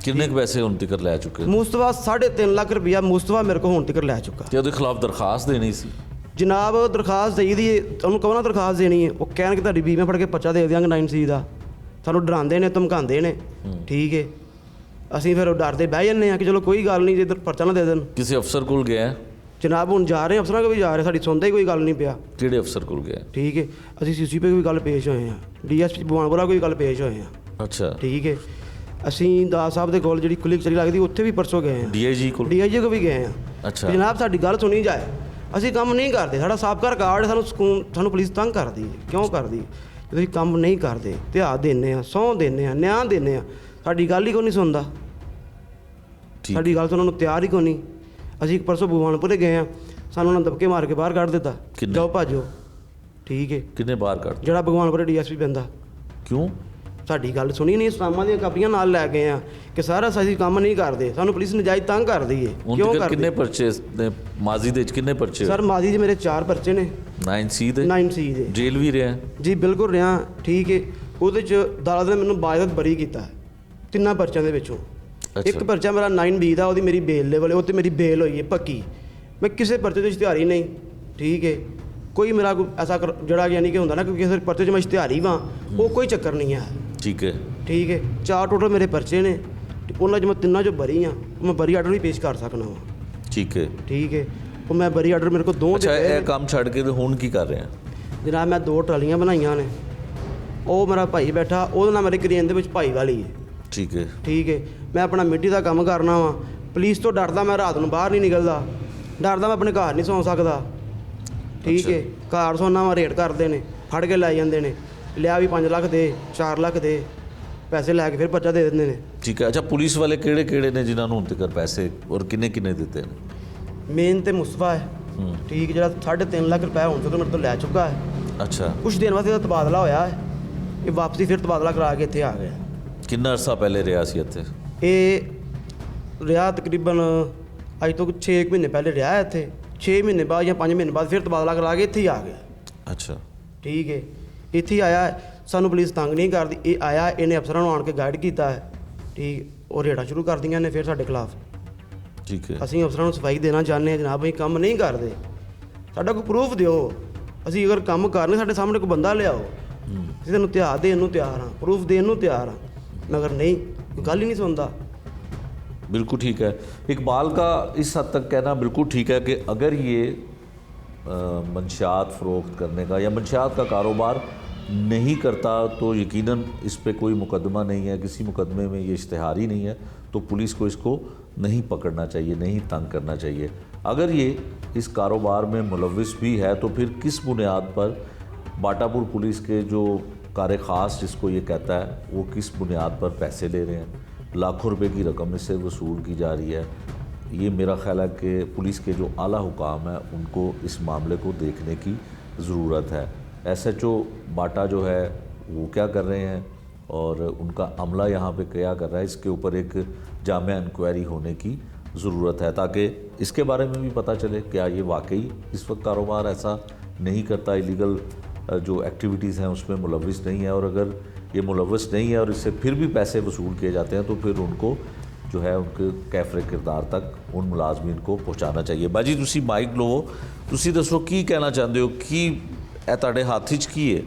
ਕਿੰਨੇ ਕੁ ਪੈਸੇ ਹੁਣ ਤੱਕ ਲੈ ਚੁੱਕੇ? ਮੁਸਤਫਾ 3.5 ਲੱਖ ਰੁਪਇਆ ਮੁਸਤਫਾ ਮੇਰੇ ਕੋਲ ਹੁਣ ਤੱਕ ਲੈ ਚੁੱਕਾ। ਤੇ ਉਹਦੇ ਖਿਲਾਫ ਦਰਖਾਸਤ ਦੇਣੀ ਸੀ? ਜਨਾਬ ਦਰਖਾਸਤ ਦੇਈ ਦੀ ਹੈ, ਉਹਨੂੰ ਕਹੋ ਨਾ ਦਰਖਾਸਤ ਦੇਣੀ ਹੈ, ਉਹ ਕਹਿਣ ਕਿ ਤੁਹਾਡੀ ਬੀਮੇ ਫੜ ਕੇ ਪਰਚਾ ਦੇ ਦਿਆਂਗੇ 9C ਦਾ। ਸਾਨੂੰ ਡਰਾਉਂਦੇ ਨੇ, ਧਮਕਾਉਂਦੇ ਨੇ। ਠੀਕ ਹੈ, ਅਸੀਂ ਫਿਰ ਡਰਦੇ ਬਹਿ ਜੰਨੇ ਆ ਕਿ ਚਲੋ ਕੋਈ ਗੱਲ ਨਹੀਂ, ਜੇ ਪਰਚਾ ਨਾ ਦੇ ਦੇਣ। ਕਿਸੇ ਅਫਸਰ ਕੋਲ ਗਿਆ? ਜਨਾਬ ਹੁਣ ਜਾ ਰਹੇ ਅਫਸਰਾਂ ਕੋਲ ਵੀ ਜਾ ਰਹੇ, ਸਾਡੀ ਸੁਣਦਾ ਹੀ ਕੋਈ ਗੱਲ ਨਹੀਂ ਪਿਆ। ਕਿਹੜੇ ਅਫਸਰ ਕੋਲ ਗਿਆ? ਠੀਕ ਹੈ, ਅਸੀਂ CCP ਕੋਈ ਗੱਲ ਪੇਸ਼ ਹੋਏ ਹਾਂ, DSP ਭਗਵਾਨਪੁਰਾ ਕੋਈ ਗੱਲ ਪੇਸ਼ ਹੋਏ ਹਾਂ। ਅੱਛਾ, ਠੀਕ ਹੈ, ਅਸੀਂ ਦਾਸ ਸਾਹਿਬ ਦੇ ਕੋਲ ਜਿਹੜੀ ਖੁੱਲੀ ਕਚਹਿਰੀ ਲੱਗਦੀ ਉੱਥੇ ਵੀ ਪਰਸੋਂ ਗਏ ਹਾਂ। DIG ਕੋਲ? DIG ਕੋਲ ਵੀ ਗਏ ਹਾਂ। ਅੱਛਾ। ਵੀ ਜਨਾਬ ਸਾਡੀ ਗੱਲ ਸੁਣੀ ਜਾਏ, ਅਸੀਂ ਕੰਮ ਨਹੀਂ ਕਰਦੇ, ਸਾਡਾ ਸਾਬਕਾ ਰਿਕਾਰਡ ਸਾਨੂੰ ਪੁਲਿਸ ਤੰਗ ਕਰਦੀ ਹੈ। ਕਿਉਂ ਕਰਦੀ? ਜਦੋਂ ਅਸੀਂ ਕੰਮ ਨਹੀਂ ਕਰਦੇ, ਧਿਆਨ ਦਿੰਦੇ ਹਾਂ, ਸਹੁੰ ਦਿੰਦੇ ਹਾਂ, ਨਿਆਂ ਦਿੰਦੇ ਹਾਂ, ਸਾਡੀ ਗੱਲ ਹੀ ਕੋਈ ਨਹੀਂ ਸੁਣਦਾ। ਠੀਕ। ਸਾਡੀ ਗੱਲ ਸੁਣਨ ਨੂੰ ਤਿਆਰ ਹੀ ਕੋਈ ਨਹੀਂ। ਅਸੀਂ ਇੱਕ ਪਰਸੋਂ ਭਗਵਾਨਪੁਰੇ ਗਏ ਹਾਂ, ਸਾਨੂੰ ਉਹਨਾਂ ਦਬਕੇ ਮਾਰ ਕੇ ਬਾਹਰ ਕੱਢ ਦਿੱਤਾ, ਕਿੰਨੇ? ਜਾਓ ਭਾਜੋ। ਠੀਕ ਹੈ, ਕਿੰਨੇ ਬਾਹਰ ਕੱਢ? ਜਿਹੜਾ ਭਗਵਾਨਪੁਰੇ DSP ਪੈਂਦਾ। ਕਿਉਂ? ਸਾਡੀ ਗੱਲ ਸੁਣੀ ਨਹੀਂ, ਇਸਲਾਮਾਂ ਦੀਆਂ ਕਾਪੀਆਂ ਨਾਲ ਲੈ ਗਏ ਆ ਕਿ ਸਾਰਾ ਅਸੀਂ ਕੰਮ ਨਹੀਂ ਕਰਦੇ, ਸਾਨੂੰ ਪੁਲਿਸ ਨਜਾਇਜ਼ ਤੰਗ ਕਰਦੀ ਹੈ। ਹੁਣ ਕਿਉਂ ਤੱਕ ਕਿੰਨੇ ਕਰਦੇ? ਪਰਚੇ ਨੇ ਮਾਜ਼ੀ ਦੇ ਵਿੱਚ? ਕਿੰਨੇ ਪਰਚੇ? ਸਰ ਮਾਜ਼ੀ 'ਚ ਮੇਰੇ 4 ਪਰਚੇ ਨੇ, 9C ਦੇ? 9C ਦੇ। ਜੇਲ੍ਹ ਵੀ ਰਿਹਾ? ਜੀ ਬਿਲਕੁਲ ਰਿਹਾ। ਠੀਕ ਹੈ, ਉਹਦੇ 'ਚ ਅਦਾਲਤ ਨੇ ਮੈਨੂੰ ਬਾਇਜ਼ਤ ਬਰੀ ਕੀਤਾ 3 ਪਰਚਿਆਂ ਦੇ ਵਿੱਚੋਂ। ਇੱਕ ਪਰਚਾ ਮੇਰਾ 9B ਦਾ, ਉਹਦੀ ਮੇਰੀ ਬੇਲ ਲੈਵਲ, ਉਹ 'ਤੇ ਮੇਰੀ ਬੇਲ ਹੋਈ ਹੈ ਪੱਕੀ। ਮੈਂ ਕਿਸੇ ਪਰਚੇ 'ਚ ਇਸ਼ਤਿਹਾਰੀ ਨਹੀਂ। ਠੀਕ ਹੈ, ਕੋਈ ਮੇਰਾ ਕੋਈ ਐਸਾ ਜਿਹੜਾ ਯਾਨੀ ਕਿ ਹੁੰਦਾ ਨਾ ਕਿ ਕਿਸੇ ਪਰਚੇ 'ਚ ਮੈਂ ਇਸ਼ਤਿਹਾਰੀ ਵਾਂ, ਉਹ ਕੋਈ ਚੱਕਰ ਨਹੀਂ ਹੈ। ਠੀਕ ਹੈ। ਠੀਕ ਹੈ, 4 ਟੋਟਲ ਮੇਰੇ ਪਰਚੇ ਨੇ, ਉਹਨਾਂ 'ਚ ਮੈਂ 3 'ਚੋਂ ਬਰੀ ਹਾਂ। ਮੈਂ ਬਰੀ ਆਰਡਰ ਵੀ ਪੇਸ਼ ਕਰ ਸਕਦਾ ਹਾਂ। ਠੀਕ ਹੈ। ਠੀਕ ਹੈ, ਉਹ ਮੈਂ ਬਰੀ ਆਰਡਰ ਮੇਰੇ ਕੋਲ 2 ਅੱਛਾ, ਇਹ ਕੰਮ ਛੱਡ ਕੇ ਤੇ ਹੁਣ ਕੀ ਕਰ ਰਹੇ ਆ? ਜਨਾਬ ਮੈਂ 2 ਟਰਾਲੀਆਂ ਬਣਾਈਆਂ ਨੇ, ਉਹ ਮੇਰਾ ਭਾਈ ਬੈਠਾ, ਉਹਦੇ ਨਾਲ ਮੇਰੀ ਕ੍ਰੇਨ ਦੇ ਵਿੱਚ ਭਾਈ ਵਾਲੀ ਹੈ। ਠੀਕ ਹੈ। ਠੀਕ ਹੈ, ਮੈਂ ਆਪਣਾ ਮਿੱਟੀ ਦਾ ਕੰਮ ਕਰਨਾ ਵਾਂ। ਪੁਲਿਸ ਤੋਂ ਡਰਦਾ ਮੈਂ ਰਾਤ ਨੂੰ ਬਾਹਰ ਨਹੀਂ ਨਿਕਲਦਾ, ਡਰਦਾ ਮੈਂ ਆਪਣੇ ਘਰ ਨਹੀਂ ਸੌਂ ਸਕਦਾ। ਠੀਕ ਹੈ, ਘਰ ਸੌਣਾ ਵਾ ਰੇਟ ਕਰਦੇ ਨੇ, ਫੜ ਕੇ ਲੈ ਜਾਂਦੇ ਨੇ, ਲਿਆ ਵੀ 5 ਲੱਖ ਦੇ, 4 ਲੱਖ ਦੇ, ਪੈਸੇ ਲੈ ਕੇ ਫਿਰ ਪਰਚਾ ਦੇ ਦਿੰਦੇ ਨੇ। ਠੀਕ ਹੈ। ਅੱਛਾ, ਪੁਲਿਸ ਵਾਲੇ ਕਿਹੜੇ ਕਿਹੜੇ ਨੇ ਜਿਨ੍ਹਾਂ ਨੂੰ ਹੁਣ ਤੱਕ ਪੈਸੇ ਔਰ ਕਿੰਨੇ ਕਿੰਨੇ ਦਿੱਤੇ ਨੇ? ਮੇਨ ਤੇ ਮੁਸਤਫਾ ਹੈ। ਠੀਕ, ਜਿਹੜਾ 3.5 ਲੱਖ ਰੁਪਏ ਹੁਣ ਤੱਕ ਮੇਰੇ ਤੋਂ ਲੈ ਚੁੱਕਾ ਹੈ। ਅੱਛਾ। ਕੁਛ ਦਿਨ ਬਾਅਦ ਇਹਦਾ ਤਬਾਦਲਾ ਹੋਇਆ ਹੈ, ਇਹ ਵਾਪਸੀ ਫਿਰ ਤਬਾਦਲਾ ਕਰਾ ਕੇ ਇੱਥੇ ਆ ਗਿਆ। ਕਿੰਨਾ ਅਰਸਾ ਪਹਿਲੇ ਰਿਹਾ ਸੀ ਇੱਥੇ? ਇਹ ਰਿਹਾ ਤਕਰੀਬਨ ਅੱਜ ਤੋਂ 6 ਮਹੀਨੇ ਪਹਿਲੇ ਰਿਹਾ ਹੈ ਇੱਥੇ। 6 ਮਹੀਨੇ ਬਾਅਦ ਜਾਂ 5 ਮਹੀਨੇ ਬਾਅਦ ਫਿਰ ਤਬਾਦਲਾ ਕਰਾ ਕੇ ਇੱਥੇ ਹੀ ਆ ਗਿਆ। ਅੱਛਾ। ਠੀਕ ਹੈ, ਇੱਥੇ ਹੀ ਆਇਆ ਹੈ, ਸਾਨੂੰ ਪੁਲਿਸ ਤੰਗ ਨਹੀਂ ਕਰਦੀ। ਇਹ ਆਇਆ, ਇਹਨੇ ਅਫਸਰਾਂ ਨੂੰ ਆਣ ਕੇ ਗਾਈਡ ਕੀਤਾ ਹੈ। ਠੀਕ, ਉਹ ਰੇਡਾਂ ਸ਼ੁਰੂ ਕਰ ਦੀਆਂ ਨੇ ਫਿਰ ਸਾਡੇ ਖਿਲਾਫ। ਠੀਕ ਹੈ। ਅਸੀਂ ਅਫਸਰਾਂ ਨੂੰ ਸਫਾਈ ਦੇਣਾ ਚਾਹੁੰਦੇ ਹਾਂ, ਜਨਾਬ ਅਸੀਂ ਕੰਮ ਨਹੀਂ ਕਰਦੇ, ਸਾਡਾ ਕੋਈ ਪ੍ਰੂਫ ਦਿਓ। ਅਸੀਂ ਅਗਰ ਕੰਮ ਕਰਨੇ, ਸਾਡੇ ਸਾਹਮਣੇ ਕੋਈ ਬੰਦਾ ਲਿਆਓ, ਅਸੀਂ ਤੈਨੂੰ ਧਿਆਨ ਦੇਣ ਨੂੰ ਤਿਆਰ ਹਾਂ, ਪ੍ਰੂਫ ਦੇਣ ਨੂੰ ਤਿਆਰ ਹਾਂ, ਮਗਰ नहीं, ਗੱਲ ही नहीं सुनता। बिल्कुल ठीक है। इकबाल का इस हद तक कहना बिल्कुल ठीक है कि अगर ये मंशियात फ़रोख्त करने का या मंशियात का कारोबार नहीं करता तो यकीनन इस पे कोई मुकदमा नहीं है, किसी मुकदमे में ये इश्तिहार ही नहीं है, तो पुलिस को इसको नहीं पकड़ना चाहिए, नहीं तंग करना चाहिए। अगर ये इस कारोबार में मुलविस भी है तो फिर किस बुनियाद पर बाटापुर पुलिस के जो कार ख़ास जिसको ये कहता है वो किस बुनियाद पर पैसे ले रहे हैं, लाखों रुपए की रकम इससे वसूल की जा रही है। ये मेरा ख्याल है कि पुलिस के जो आला हुकाम है उनको इस मामले को देखने की ज़रूरत है। SHO बाटा जो है वो क्या कर रहे हैं और उनका अमला यहाँ पे क्या कर रहा है, इसके ऊपर एक जामिया इंक्वायरी होने की ज़रूरत है ताकि इसके बारे में भी पता चले क्या ये वाकई इस वक्त कारोबार ऐसा नहीं करता, इलीगल जो एक्टिविटीज़ हैं उसमें मुलविस नहीं है, और अगर ये मुलविस नहीं है और इससे फिर भी पैसे वसूल किए जाते हैं तो फिर उनको जो है उनके कैफरे किरदार तक उन मुलाजमीन को पहुँचाना चाहिए। बाजी तुसी माइक लवो, तुसी दसो की कहना चाहते हो, की ਇਹ ਤੁਹਾਡੇ ਹੱਥ 'ਚ ਕੀ ਹੈ?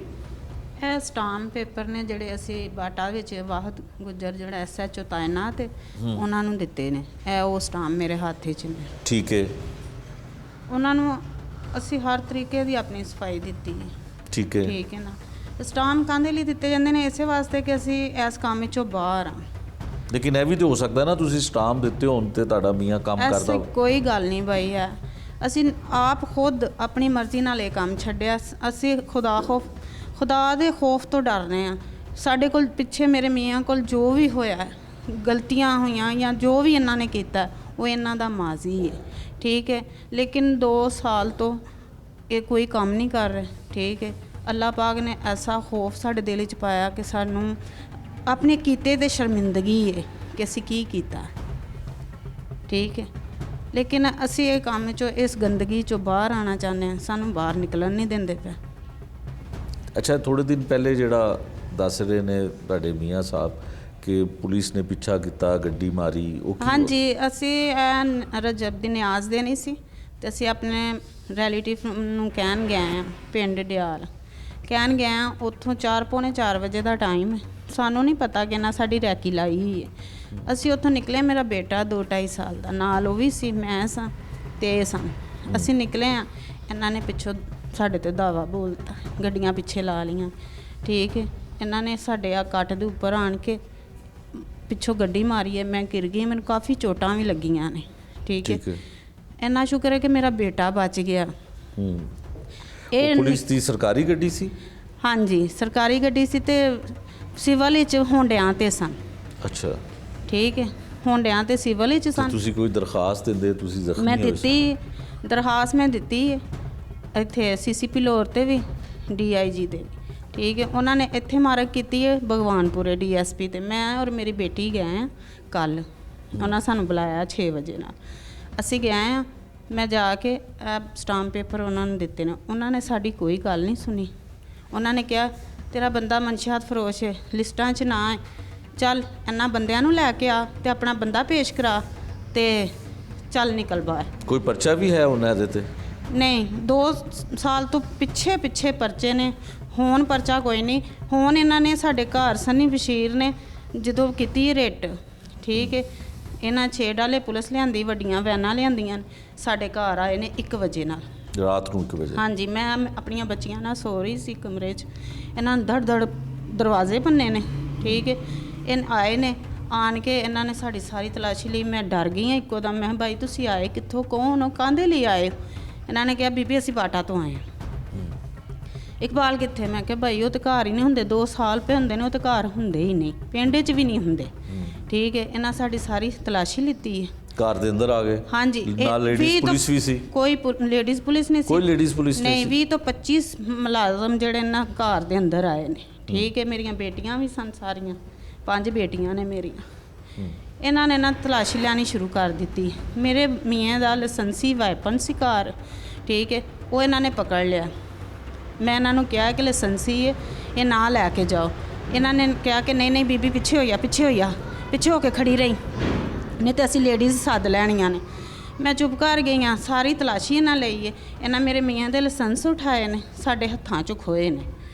ਇਹ ਸਟਾਂਪ ਪੇਪਰ ਨੇ ਜਿਹੜੇ ਅਸੀਂ ਬਾਟਾ ਵਿੱਚ ਵਾਹਦ ਗੁੱਜਰ ਜਿਹੜਾ ਐਸਐਚਓ ਤਾਇਨਾਤ ਹੈ ਉਹਨਾਂ ਨੂੰ ਦਿੱਤੇ ਨੇ। ਇਹ ਉਹ ਸਟਾਂਪ ਮੇਰੇ ਹੱਥ 'ਚ ਨੇ। ਠੀਕ ਹੈ, ਉਹਨਾਂ ਨੂੰ ਅਸੀਂ ਹਰ ਤਰੀਕੇ ਦੀ ਆਪਣੀ ਸਫਾਈ ਦਿੱਤੀ ਹੈ। ਠੀਕ ਹੈ, ਠੀਕ ਹੈ ਨਾ। ਸਟਾਂਪ ਕਾਹਦੇ ਲਈ ਦਿੱਤੇ ਜਾਂਦੇ ਨੇ? ਇਸੇ ਵਾਸਤੇ ਕਿ ਅਸੀਂ ਇਸ ਕੰਮ ਵਿੱਚੋਂ ਬਾਹਰ ਆ। ਲੇਕਿਨ ਇਹ ਵੀ ਤਾਂ ਹੋ ਸਕਦਾ ਨਾ ਤੁਸੀਂ ਸਟਾਂਪ ਦਿੱਤੇ ਹੋਣ ਤੇ ਤੁਹਾਡਾ ਮੀਆਂ ਕੰਮ ਕਰਦਾ ਐਸੀ ਹੋਵੇ। ਕੋਈ ਗੱਲ ਨਹੀਂ ਬਾਈ ਹੈ। ਅਸੀਂ ਆਪ ਖੁਦ ਆਪਣੀ ਮਰਜ਼ੀ ਨਾਲ ਇਹ ਕੰਮ ਛੱਡਿਆ। ਅਸੀਂ ਖੁਦਾ ਦੇ ਖੌਫ ਤੋਂ ਡਰਦੇ ਹਾਂ। ਸਾਡੇ ਕੋਲ ਪਿੱਛੇ ਮੇਰੇ ਮੀਆਂ ਕੋਲ ਜੋ ਵੀ ਹੋਇਆ, ਗਲਤੀਆਂ ਹੋਈਆਂ ਜਾਂ ਜੋ ਵੀ ਇਹਨਾਂ ਨੇ ਕੀਤਾ, ਉਹ ਇਹਨਾਂ ਦਾ ਮਾਜ਼ੀ ਹੈ। ਠੀਕ ਹੈ, ਲੇਕਿਨ 2 ਸਾਲ ਤੋਂ ਇਹ ਕੋਈ ਕੰਮ ਨਹੀਂ ਕਰ ਰਹੇ। ਠੀਕ ਹੈ, ਅੱਲਾਹ ਪਾਕ ਨੇ ਐਸਾ ਖੌਫ ਸਾਡੇ ਦਿਲ 'ਚ ਪਾਇਆ ਕਿ ਸਾਨੂੰ ਆਪਣੇ ਕੀਤੇ 'ਤੇ ਸ਼ਰਮਿੰਦਗੀ ਹੈ ਕਿ ਅਸੀਂ ਕੀ ਕੀਤਾ। ਠੀਕ ਹੈ, ਲੇਕਿਨ ਅਸੀਂ ਇਹ ਕੰਮ 'ਚੋਂ, ਇਸ ਗੰਦਗੀ 'ਚੋਂ ਬਾਹਰ ਆਉਣਾ ਚਾਹੁੰਦੇ ਹਾਂ। ਸਾਨੂੰ ਬਾਹਰ ਨਿਕਲਣ ਨਹੀਂ ਦਿੰਦੇ ਪਏ। ਅੱਛਾ, ਥੋੜ੍ਹੇ ਦਿਨ ਪਹਿਲੇ ਜਿਹੜਾ ਦੱਸ ਰਹੇ ਨੇ ਤੁਹਾਡੇ ਮੀਆਂ ਸਾਹਿਬ ਕਿ ਪੁਲਿਸ ਨੇ ਪਿੱਛਾ ਕੀਤਾ, ਗੱਡੀ ਮਾਰੀ, ਉਹ ਕੀ ਹਾਂਜੀ, ਅਸੀਂ ਰਜਬ ਦੀ ਨਿਆਜ਼ ਦੇਣੀ ਸੀ ਤੇ ਅਸੀਂ ਆਪਣੇ ਰਿਲੇਟਿਵ ਨੂੰ ਕਹਿਣ ਗਏ ਹਾਂ ਪਿੰਡ ਡਿਆਲ। ਕਹਿਣ ਗਏ ਹਾਂ, ਉੱਥੋਂ 4:45 ਵਜੇ ਦਾ ਟਾਈਮ ਹੈ। ਸਾਨੂੰ ਨਹੀਂ ਪਤਾ ਕਿ ਇਹਨਾਂ ਸਾਡੀ ਰੈਕੀ ਲਾਈ ਹੋਈ ਹੈ। ਅਸੀਂ ਉੱਥੋਂ ਨਿਕਲੇ, ਮੇਰਾ ਬੇਟਾ 2-2.5 ਸਾਲ ਦਾ ਨਾਲ ਉਹ ਵੀ ਸੀ, ਮੈਂ ਸਾਂ ਤੇ ਇਹ ਸਾਂ। ਅਸੀਂ ਨਿਕਲੇ ਹਾਂ, ਇਹਨਾਂ ਨੇ ਪਿੱਛੋਂ ਸਾਡੇ ਤੇ ਦਾਵਾ ਬੋਲਤਾ, ਗੱਡੀਆਂ ਪਿੱਛੇ ਲਾ ਲਈਆਂ। ਠੀਕ ਹੈ, ਇਹਨਾਂ ਨੇ ਸਾਡੇ ਆ ਕੱਟ ਦੇ ਉੱਪਰ ਆਣ ਕੇ ਪਿੱਛੋਂ ਗੱਡੀ ਮਾਰੀ ਹੈ। ਮੈਂ ਗਿਰ ਗਈ, ਮੈਨੂੰ ਕਾਫੀ ਚੋਟਾਂ ਵੀ ਲੱਗੀਆਂ ਨੇ। ਠੀਕ ਹੈ, ਇੰਨਾ ਸ਼ੁਕਰ ਹੈ ਕਿ ਮੇਰਾ ਬੇਟਾ ਬਚ ਗਿਆ। ਇਹ ਪੁਲਿਸ ਦੀ ਸਰਕਾਰੀ ਗੱਡੀ ਸੀ? ਹਾਂਜੀ, ਸਰਕਾਰੀ ਗੱਡੀ ਸੀ ਤੇ ਸਿਵਲ ਵਿੱਚ ਹੋਂਡਿਆਂ ਤੇ ਸਨ। ਅੱਛਾ, ਠੀਕ ਹੈ, ਹੋਂਡਿਆਂ ਤੇ ਸਿਵਲ ਵਿੱਚ ਸਨ। ਤੁਸੀਂ ਕੋਈ ਦਰਖਾਸਤ ਦਿੰਦੇ? ਤੁਸੀਂ ਜ਼ਖਮੀ ਮੈਂ ਹੋਏ ਸੀ? ਦਿੱਤੀ ਦਰਖਾਸਤ, ਮੈਂ ਦਿੱਤੀ ਹੈ ਇੱਥੇ ਸੀਸੀਪੀ ਲੋਰ ਤੇ ਵੀ, ਡੀਆਈਜੀ ਦੇ ਵੀ। ਠੀਕ ਹੈ, ਉਹਨਾਂ ਨੇ ਇੱਥੇ ਮਾਰਕ ਕੀਤੀ ਹੈ ਭਗਵਾਨਪੁਰੇ ਡੀਐਸਪੀ ਤੇ। ਮੈਂ ਔਰ ਮੇਰੀ ਬੇਟੀ ਗਏ ਹਾਂ ਕੱਲ੍ਹ, ਉਹਨਾਂ ਸਾਨੂੰ ਬੁਲਾਇਆ 6 ਵਜੇ ਨਾਲ। ਅਸੀਂ ਗਏ ਹਾਂ, ਮੈਂ ਜਾ ਕੇ ਸਟਾਂਪ ਪੇਪਰ ਉਹਨਾਂ ਨੂੰ ਦਿੱਤੇ ਨੇ। ਉਹਨਾਂ ਨੇ ਸਾਡੀ ਕੋਈ ਗੱਲ ਨਹੀਂ ਸੁਣੀ। ਉਹਨਾਂ ਨੇ ਕਿਹਾ ਤੇਰਾ ਬੰਦਾ ਮਨਸ਼ਿਆਤ ਫਰੋਸ਼ ਹੈ, ਲਿਸਟਾਂ 'ਚ ਨਾ ਹੈ, ਚੱਲ ਇਹਨਾਂ ਬੰਦਿਆਂ ਨੂੰ ਲੈ ਕੇ ਆ ਤੇ ਆਪਣਾ ਬੰਦਾ ਪੇਸ਼ ਕਰਾ ਤੇ ਚੱਲ ਨਿਕਲ ਬਾਹਰ। ਕੋਈ ਪਰਚਾ ਵੀ ਹੈ ਉਹਨਾਂ ਦੇ ਤੇ? ਨਹੀਂ, 2 ਸਾਲ ਤੋਂ ਪਿੱਛੇ ਪਰਚੇ ਨੇ। ਹੁਣ ਪਰਚਾ ਕੋਈ ਨਹੀਂ। ਹੁਣ ਇਹਨਾਂ ਨੇ ਸਾਡੇ ਘਰ ਸਨੀ ਬਸ਼ੀਰ ਨੇ ਜਦੋਂ ਕੀਤੀ ਰੇਟ, ਠੀਕ ਹੈ, ਇਹਨਾਂ 6 ਡਾਲੇ ਪੁਲਿਸ ਲਿਆਂਦੀ, ਵੱਡੀਆਂ ਵੈਨਾਂ ਲਿਆਂਦੀਆਂ, ਸਾਡੇ ਘਰ ਆਏ ਨੇ 1 ਵਜੇ ਨਾਲ, ਰਾਤ ਨੂੰ 1 ਵਜੇ? ਹਾਂਜੀ, ਮੈਂ ਆਪਣੀਆਂ ਬੱਚੀਆਂ ਨਾਲ ਸੋ ਰਹੀ ਸੀ ਕਮਰੇ 'ਚ। ਇਹਨਾਂ ਨੇ ਧੜ ਦਰਵਾਜ਼ੇ ਭੰਨੇ ਨੇ। ਠੀਕ ਹੈ, ਇਹ ਆਏ ਨੇ, ਆਣ ਕੇ ਇਹਨਾਂ ਨੇ ਸਾਡੀ ਸਾਰੀ ਤਲਾਸ਼ੀ ਲਈ। ਮੈਂ ਡਰ ਗਈ ਹਾਂ ਇੱਕੋ ਦਮ। ਮੈਂ ਕਿਹਾ ਬਾਈ ਤੁਸੀਂ ਆਏ ਕਿੱਥੋਂ, ਕੌਣ ਹੋ, ਕਾਹਦੇ ਲਈ ਆਏ ਹੋ? ਇਹਨਾਂ ਨੇ ਕਿਹਾ ਬੀਬੀ ਅਸੀਂ ਬਾਟਾ ਤੋਂ ਆਏ ਹਾਂ। ਇਕਬਾਲ ਕਿੱਥੇ? ਮੈਂ ਕਿਹਾ ਭਾਈ ਉਹ ਤਾਂ ਘਰ ਹੀ ਨਹੀਂ ਹੁੰਦੇ, 2 ਸਾਲ ਪਏ ਹੁੰਦੇ ਨੇ, ਉਹ ਤਾਂ ਘਰ ਹੁੰਦੇ ਹੀ ਨਹੀਂ, ਪਿੰਡ 'ਚ ਵੀ ਨਹੀਂ ਹੁੰਦੇ। ਠੀਕ ਹੈ, ਇਹਨਾਂ ਸਾਡੀ ਸਾਰੀ ਤਲਾਸ਼ੀ ਲਿੱਤੀ ਹੈ। ਘਰ ਦੇ ਅੰਦਰ ਆ ਗਏ? ਹਾਂਜੀ, ਨਾਲ ਲੇਡੀਜ਼ ਪੁਲਿਸ ਵੀ ਸੀ? ਕੋਈ ਲੇਡੀਜ਼ ਪੁਲਿਸ ਨਹੀਂ ਸੀ। ਕੋਈ ਲੇਡੀਜ਼ ਪੁਲਿਸ ਨਹੀਂ? 20 ਤੋਂ 25 ਮੁਲਾਜ਼ਮ ਜਿਹੜੇ ਇਹਨਾਂ ਘਰ ਦੇ ਅੰਦਰ ਆਏ ਨੇ। ਠੀਕ ਹੈ, ਮੇਰੀਆਂ ਬੇਟੀਆਂ ਵੀ ਸਨ ਸਾਰੀਆਂ, 5 ਬੇਟੀਆਂ ਨੇ ਮੇਰੀਆਂ। ਇਹਨਾਂ ਨੇ ਨਾ ਤਲਾਸ਼ੀ ਲੈਣੀ ਸ਼ੁਰੂ ਕਰ ਦਿੱਤੀ। ਮੇਰੇ ਮੀਆਂ ਦਾ ਲਾਇਸੈਂਸੀ ਵੈਪਨ ਸੀ ਘਰ। ਠੀਕ ਹੈ, ਉਹ ਇਹਨਾਂ ਨੇ ਪਕੜ ਲਿਆ। ਮੈਂ ਇਹਨਾਂ ਨੂੰ ਕਿਹਾ ਕਿ ਲਾਇਸੈਂਸੀ ਹੈ, ਇਹ ਨਾ ਲੈ ਕੇ ਜਾਓ। ਇਹਨਾਂ ਨੇ ਕਿਹਾ ਕਿ ਨਹੀਂ ਬੀਬੀ ਪਿੱਛੇ ਹੋਈਆ, ਪਿੱਛੇ ਹੋ ਕੇ ਖੜੀ ਰਹੀ, ਨਹੀਂ ਤਾਂ ਅਸੀਂ ਲੇਡੀਜ਼ ਸੱਦ ਲੈਣੀਆਂ ਨੇ। ਮੈਂ ਚੁੱਪ ਕਰ ਗਈ ਹਾਂ। ਸਾਰੀ ਤਲਾਸ਼ੀ ਇਹਨਾਂ ਲਈ ਹੈ। ਇਹਨਾਂ ਮੇਰੇ ਮੀਆਂ ਦੇ ਲਾਇਸੈਂਸ ਉਠਾਏ ਨੇ, ਸਾਡੇ ਹੱਥਾਂ 'ਚੋਂ ਖੋਏ ਨੇ।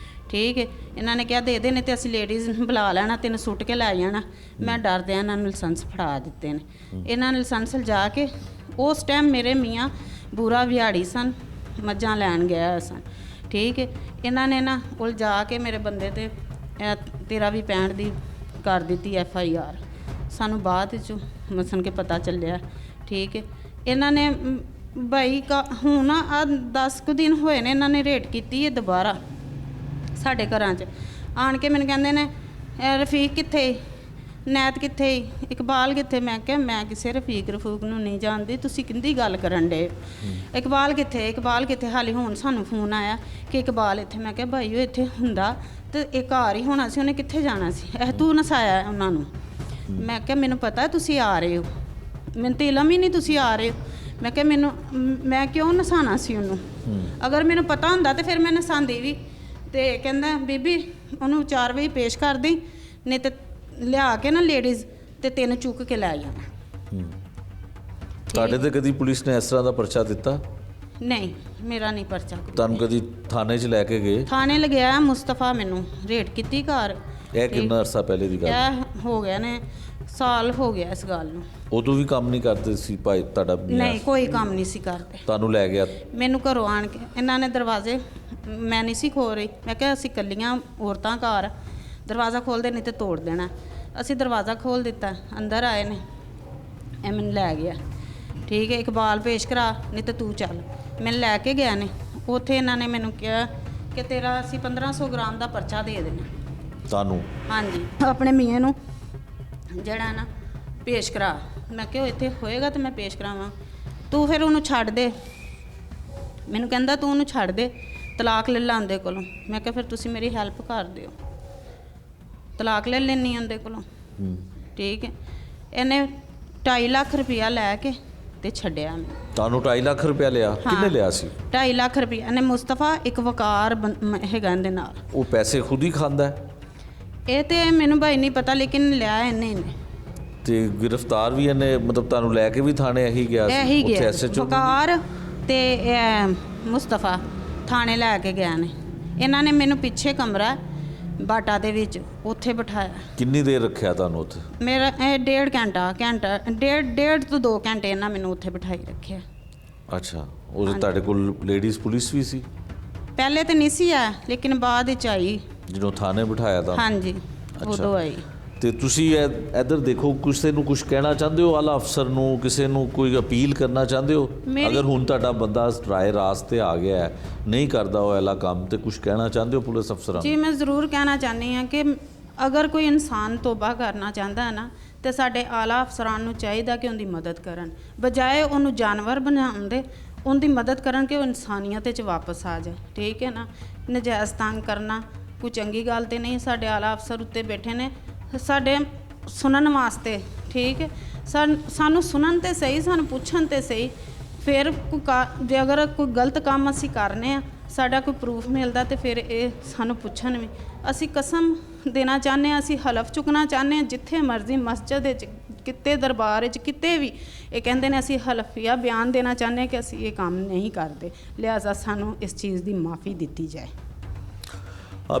ਠੀਕ ਹੈ, ਇਹਨਾਂ ਨੇ ਕਿਹਾ ਦੇ ਨਹੀਂ ਤੇ ਅਸੀਂ ਲੇਡੀਜ਼ ਬੁਲਾ ਲੈਣਾ, ਤੈਨੂੰ ਸੁੱਟ ਕੇ ਲੈ ਜਾਣਾ। ਮੈਂ ਡਰਦਿਆਂ ਇਹਨਾਂ ਨੂੰ ਲਾਇਸੈਂਸ ਫੜਾ ਦਿੱਤੇ ਨੇ। ਇਹਨਾਂ ਨੇ ਲਾਇਸੈਂਸ ਲਿਜਾ ਕੇ, ਉਸ ਟਾਈਮ ਮੇਰੇ ਮੀਆਂ ਬੂਰਾ ਵਿਹਾੜੀ ਸਨ, ਮੱਝਾਂ ਲੈਣ ਗਿਆ ਸਨ। ਠੀਕ ਹੈ, ਇਹਨਾਂ ਨੇ ਨਾ ਉਲਝਾ ਕੇ ਮੇਰੇ ਬੰਦੇ ਤੇ 13-65 ਦੀ ਕਰ ਦਿੱਤੀ FIR। ਸਾਨੂੰ ਬਾਅਦ 'ਚ ਮਸਨ ਕੇ ਪਤਾ ਚੱਲਿਆ। ਠੀਕ ਹੈ, ਇਹਨਾਂ ਨੇ ਭਾਈ ਹੁਣ ਆ 10 ਕੁ ਦਿਨ ਹੋਏ ਨੇ ਇਹਨਾਂ ਨੇ ਰੇਡ ਕੀਤੀ ਹੈ ਦੁਬਾਰਾ ਸਾਡੇ ਘਰਾਂ 'ਚ ਆਣ ਕੇ। ਮੈਨੂੰ ਕਹਿੰਦੇ ਨੇ ਰਫੀਕ ਕਿੱਥੇ, ਨੈਤ ਕਿੱਥੇ, ਇਕਬਾਲ ਕਿੱਥੇ? ਮੈਂ ਕਿਹਾ ਮੈਂ ਕਿਸੇ ਰਫੀਕ ਰਫੂਕ ਨੂੰ ਨਹੀਂ ਜਾਣਦੀ, ਤੁਸੀਂ ਕਿੰਦੀ ਗੱਲ ਕਰਨ ਡੇ? ਇਕਬਾਲ ਕਿੱਥੇ? ਹਾਲੇ ਹੁਣ ਸਾਨੂੰ ਫੋਨ ਆਇਆ ਕਿ ਇਕਬਾਲ ਇੱਥੇ। ਮੈਂ ਕਿਹਾ ਭਾਈ ਉਹ ਇੱਥੇ ਹੁੰਦਾ ਤੇ ਇਹ ਘਰ ਹੀ ਹੋਣਾ ਸੀ, ਉਹਨੇ ਕਿੱਥੇ ਜਾਣਾ ਸੀ? ਇਹ ਤੂੰ ਨਸਾਇਆ ਉਹਨਾਂ ਨੂੰ? ਮੈਂ ਕਿਹਾ ਮੈਨੂੰ ਪਤਾ ਤੁਸੀਂ ਆ ਰਹੇ ਹੋ, ਮੈਨੂੰ ਤਾਂ ਇਲਮ ਹੀ ਨਹੀਂ ਤੁਸੀਂ ਆ ਰਹੇ ਹੋ। ਮੈਂ ਕਿਹਾ ਮੈਂ ਕਿਉਂ ਨਸਾਣਾ ਸੀ ਉਹਨੂੰ? ਅਗਰ ਮੈਨੂੰ ਪਤਾ ਹੁੰਦਾ ਤਾਂ ਫਿਰ ਮੈਂ ਨਸਾਉਂਦੀ ਵੀ। ਤੇ ਕਹਿੰਦਾ ਬੀਬੀ ਉਹਨੂੰ 4 ਵਜੇ ਪੇਸ਼ ਕਰ ਦੇ, ਨਹੀਂ ਤੇ ਲਿਆ ਕੇ ਨਾ ਲੇਡੀਜ਼ ਤੇ 3 ਚੁੱਕ ਕੇ ਲੈ ਜਾਣਾ। ਤੁਹਾਡੇ ਤੇ ਕਦੀ ਪੁਲਿਸ ਨੇ ਇਸ ਤਰ੍ਹਾਂ ਦਾ ਪਰਚਾ ਦਿੱਤਾ? ਨਹੀਂ, ਮੇਰਾ ਨਹੀਂ ਪਰਚਾ ਕੋਈ। ਤੁਹਾਨੂੰ ਕਦੀ ਥਾਣੇ 'ਚ ਲੈ ਕੇ ਗਏ? ਥਾਣੇ ਲਗਿਆ ਮੁਸਤਫਾ, ਮੈਨੂੰ ਰੇਡ ਕੀਤੀ ਘਰ। ਇਹ ਕਿੰਨਾ ਅਰਸਾ ਪਹਿਲੇ ਦੀ ਗੱਲ? ਇਹ ਹੋ ਗਿਆ ਨੇ ਸਾਲ ਹੋ ਗਿਆ ਇਸ ਗੱਲ ਨੂੰ। ਉਦੋਂ ਵੀ ਕੰਮ ਨਹੀਂ ਕਰਦੇ ਸੀ ਭਾਈ ਤੁਹਾਡਾ ਮੀਆਂ? ਨਹੀਂ, ਕੋਈ ਕੰਮ ਨਹੀਂ ਸੀ ਕਰਦੇ। ਤੁਹਾਨੂੰ ਲੈ ਗਿਆ? ਮੈਨੂੰ ਘਰੋਂ ਆਣ ਕੇ ਇਹਨਾਂ ਨੇ ਦਰਵਾਜ਼ੇ, ਮੈਂ ਨਹੀਂ ਸੀ ਖੋਲ ਰਹੀ, ਮੈਂ ਕਿਹਾ ਅਸੀਂ ਇਕੱਲੀਆਂ ਔਰਤਾਂ ਘਰ, ਦਰਵਾਜ਼ਾ ਖੋਲ੍ਹਦੇ ਨਹੀਂ ਤੇ ਤੋੜ ਦੇਣਾ। ਅਸੀਂ ਦਰਵਾਜ਼ਾ ਖੋਲ੍ਹ ਦਿੱਤਾ, ਅੰਦਰ ਆਏ ਨੇ, ਇਹ ਮੈਨੂੰ ਲੈ ਗਿਆ। ਠੀਕ ਹੈ, ਇਕਬਾਲ ਪੇਸ਼ ਕਰਾ ਨਹੀਂ ਤੇ ਤੂੰ ਚੱਲ। ਮੈਨੂੰ ਲੈ ਕੇ ਗਿਆ ਨੇ ਉੱਥੇ। ਇਹਨਾਂ ਨੇ ਮੈਨੂੰ ਕਿਹਾ ਕਿ ਤੇਰਾ ਅਸੀਂ 1500 ਗ੍ਰਾਮ ਦਾ ਪਰਚਾ ਦੇ ਦੇਣਾ ਤੁਹਾਨੂੰ। ਹਾਂਜੀ, ਆਪਣੇ ਮੀਆਂ ਨੂੰ ਜਿਹੜਾ ਨਾ ਪੇਸ਼ ਕਰਾ। ਮੈਂ ਕਿਹਾ ਇੱਥੇ ਹੋਏਗਾ ਤੇ ਮੈਂ ਪੇਸ਼ ਕਰਾਵਾਂ, ਤੂੰ ਫਿਰ ਉਹਨੂੰ ਛੱਡ ਦੇ। ਮੈਨੂੰ ਕਹਿੰਦਾ ਤੂੰ ਉਹਨੂੰ ਛੱਡ ਦੇ, ਤਲਾਕ ਲੈ ਲਾ ਉਹਦੇ ਕੋਲੋਂ। ਮੈਂ ਕਿਹਾ ਫਿਰ ਤੁਸੀਂ ਮੇਰੀ ਹੈਲਪ ਕਰ ਦਿਓ, ਤਲਾਕ ਲੈ ਲੈਣੀ ਉਹਦੇ ਕੋਲੋਂ। ਠੀਕ ਹੈ, ਇਹਨੇ 2.5 ਲੱਖ ਰੁਪਇਆ ਲੈ ਕੇ ਤੇ ਛੱਡਿਆ ਮੈਨੂੰ। ਤੁਹਾਨੂੰ 2.5 ਲੱਖ ਰੁਪਇਆ ਲਿਆ? ਕਿੰਨੇ ਲਿਆ ਸੀ? 2.5 ਲੱਖ ਰੁਪਇਆ ਇਹਨੇ ਮੁਸਤਫਾ, ਇੱਕ ਵਕਾਰ ਹੈਗਾ ਇਹਦੇ ਨਾਲ। ਉਹ ਪੈਸੇ ਖੁਦ ਹੀ ਖਾਂਦਾ ਹੈ? ਇਹ ਤੇ ਮੈਨੂੰ ਭਾਈ ਨਹੀਂ ਪਤਾ, ਲੇਕਿਨ ਲਿਆ ਇਹਨੇ ਨੇ। ਤੇ ਗ੍ਰਿਫਤਾਰ ਵੀ ਇਹਨੇ, ਮਤਲਬ ਤੁਹਾਨੂੰ ਲੈ ਕੇ ਵੀ ਥਾਣੇ ਇਹੀ ਗਿਆ ਸੀ? ਇਹੀ ਉੱਥੇ ਗਿਆ SHO ਵਕਾਰ ਤੇ ਮੁਸਤਫਾ ਥਾਣੇ ਲੈ ਕੇ ਗਿਆ ਨੇ। ਇਹਨਾਂ ਨੇ ਮੈਨੂੰ ਪਿੱਛੇ ਕਮਰਾ ਬਾਟਾ ਦੇ ਵਿੱਚ ਉੱਥੇ ਬਿਠਾਇਆ। ਕਿੰਨੀ ਦੇਰ ਰੱਖਿਆ ਤੁਹਾਨੂੰ ਉੱਥੇ? ਮੇਰਾ ਇਹ 1.5 ਘੰਟਾ ਡੇਢ ਤੋਂ 2 ਘੰਟੇ ਇਹਨਾਂ ਮੈਨੂੰ ਉੱਥੇ ਬਿਠਾਈ ਰੱਖਿਆ। ਅੱਛਾ, ਉਹ ਤੁਹਾਡੇ ਕੋਲ ਲੇਡੀਜ਼ ਪੁਲਿਸ ਵੀ ਸੀ? ਪਹਿਲੇ ਤੇ ਨਹੀਂ ਸੀ ਆ, ਲੇਕਿਨ ਬਾਅਦ ਵਿੱਚ ਆਈ। ਜਿਹਨੂੰ ਥਾਣੇ ਬਿਠਾਇਆ ਤਾਂ? ਹਾਂਜੀ, ਉਦੋਂ ਆਈ। ਤੇ ਤੁਸੀਂ ਇੱਧਰ ਦੇਖੋ, ਕਿਸੇ ਨੂੰ ਕੁਝ ਕਹਿਣਾ ਚਾਹੁੰਦੇ ਹੋ ਆਲਾ ਅਫਸਰ ਨੂੰ? ਕਿਸੇ ਨੂੰ ਕੋਈ ਅਪੀਲ ਕਰਨਾ ਚਾਹੁੰਦੇ ਹੋ? ਅਗਰ ਹੁਣ ਤੁਹਾਡਾ ਬੰਦਾ ਰਾਏ ਰਾਸਤੇ ਆ ਗਿਆ ਹੈ, ਨਹੀਂ ਕਰਦਾ ਉਹ ਆਲਾ ਕੰਮ, ਤੇ ਕੁਝ ਕਹਿਣਾ ਚਾਹੁੰਦੇ ਹੋ ਪੁਲਿਸ ਅਫਸਰਾਂ ਜੀ, ਮੈਂ ਜ਼ਰੂਰ ਕਹਿਣਾ ਚਾਹੁੰਦੀ ਹਾਂ ਕਿ ਅਗਰ ਕੋਈ ਇਨਸਾਨ ਤੋਬਾ ਕਰਨਾ ਚਾਹੁੰਦਾ ਹੈ ਨਾ, ਤੇ ਸਾਡੇ ਆਲਾ ਅਫਸਰਾਂ ਨੂੰ ਚਾਹੀਦਾ ਕਿ ਉਹਦੀ ਮਦਦ ਕਰਨ, ਬਜਾਏ ਉਹਨੂੰ ਜਾਨਵਰ ਬਣਾਉਣ ਦੇ, ਉਹਦੀ ਮਦਦ ਕਰਨ ਕਿ ਉਹ ਇਨਸਾਨੀਅਤ 'ਚ ਵਾਪਸ ਆ ਜਾਏ। ਠੀਕ ਹੈ ਨਾ, ਨਜਾਇਜ਼ ਤੰਗ ਕਰਨਾ ਕੋਈ ਚੰਗੀ ਗੱਲ ਤੇ ਨਹੀਂ। ਸਾਡੇ ਆਲਾ ਅਫਸਰ ਉੱਤੇ ਬੈਠੇ ਨੇ ਸਾਡੇ ਸੁਣਨ ਵਾਸਤੇ। ਠੀਕ ਹੈ, ਸਾਨੂੰ ਸੁਣਨ ਤੇ ਸਹੀ, ਸਾਨੂੰ ਪੁੱਛਣ ਤੇ ਸਹੀ। ਫਿਰ ਜੇ ਅਗਰ ਕੋਈ ਗਲਤ ਕੰਮ ਅਸੀਂ ਕਰਨੇ ਆ, ਸਾਡਾ ਕੋਈ ਪ੍ਰੂਫ ਮਿਲਦਾ ਤੇ ਫਿਰ ਇਹ ਸਾਨੂੰ ਪੁੱਛਣ ਵੀ। ਅਸੀਂ ਕਸਮ ਦੇਣਾ ਚਾਹੁੰਦੇ ਹਾਂ, ਅਸੀਂ ਹਲਫ ਚੁੱਕਣਾ ਚਾਹੁੰਦੇ ਹਾਂ, ਜਿੱਥੇ ਮਰਜ਼ੀ ਮਸਜਿਦ ਵਿੱਚ, ਕਿਤੇ ਦਰਬਾਰ ਵਿੱਚ, ਕਿਤੇ ਵੀ। ਇਹ ਕਹਿੰਦੇ ਨੇ ਅਸੀਂ ਹਲਫੀਆ ਬਿਆਨ ਦੇਣਾ ਚਾਹੁੰਦੇ ਹਾਂ ਕਿ ਅਸੀਂ ਇਹ ਕੰਮ ਨਹੀਂ ਕਰਦੇ, ਲਿਹਾਜ਼ਾ ਸਾਨੂੰ ਇਸ ਚੀज़ ਦੀ ਮਾफ़ी ਦਿੱਤੀ ਜਾए।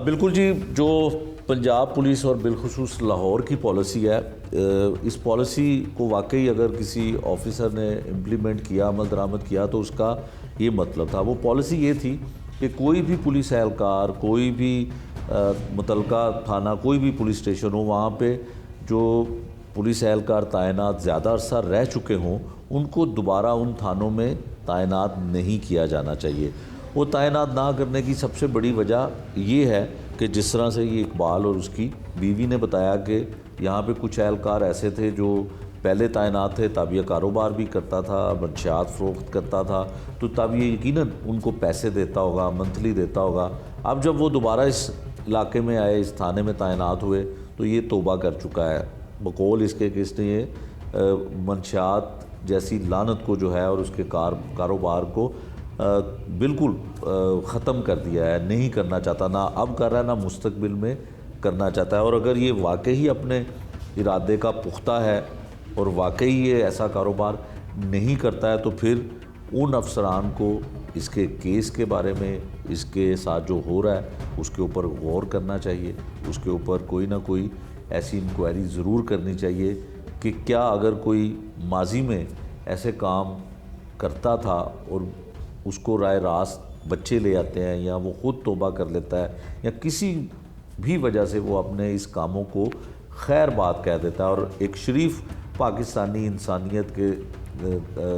बिल्कुल जी, जो पंजाब पुलिस और बिलखुसूस लाहौर की पॉलिसी है, इस पॉलिसी को वाकई अगर किसी ऑफिसर ने इम्प्लीमेंट किया, अमल दरामद किया, तो उसका ये मतलब था। वो पॉलिसी ये थी कि कोई भी पुलिस एहलकार, कोई भी मुतलका थाना, कोई भी पुलिस स्टेशन हो, वहाँ पे जो पुलिस एहलकार तैनात ज़्यादा अरसा रह चुके हों, उनको दोबारा उन थानों में तैनात नहीं किया जाना चाहिए। वो तैनात ना करने की सबसे बड़ी वजह ये है कि जिस तरह से ये इकबाल और उसकी बीवी ने बताया कि यहाँ पे कुछ एहलकार ऐसे थे जो पहले तैनात थे, तब ये कारोबार भी करता था, मंशियात फ़रोख्त करता था, तो तब ये यकीनन उनको पैसे देता होगा, मंथली देता होगा। अब जब वो दोबारा इस इलाके में आए, इस थाने में तैनात हुए, तो ये तौबा कर चुका है बकौल इसके कि इसने ये मंशियात जैसी लानत को जो है और उसके कारोबार को बिल्कुल ख़त्म कर दिया है, नहीं करना चाहता, ना अब कर रहा है, ना मुस्तकबिल में करना चाहता है। और अगर ये वाकई अपने इरादे का पुख्ता है और वाकई ये ऐसा कारोबार नहीं करता है, तो फिर उन अफसरान को इसके केस के बारे में, इसके साथ जो हो रहा है उसके ऊपर गौर करना चाहिए। उसके ऊपर कोई ना कोई ऐसी इंक्वायरी ज़रूर करनी चाहिए कि क्या अगर कोई माजी में ऐसे काम करता था और उसको राय रास्त बच्चे ले आते हैं, या वो ख़ुद तौबा कर लेता है, या किसी भी वजह से वो अपने इस कामों को खैर बात कह देता है और एक शरीफ पाकिस्तानी इंसानियत के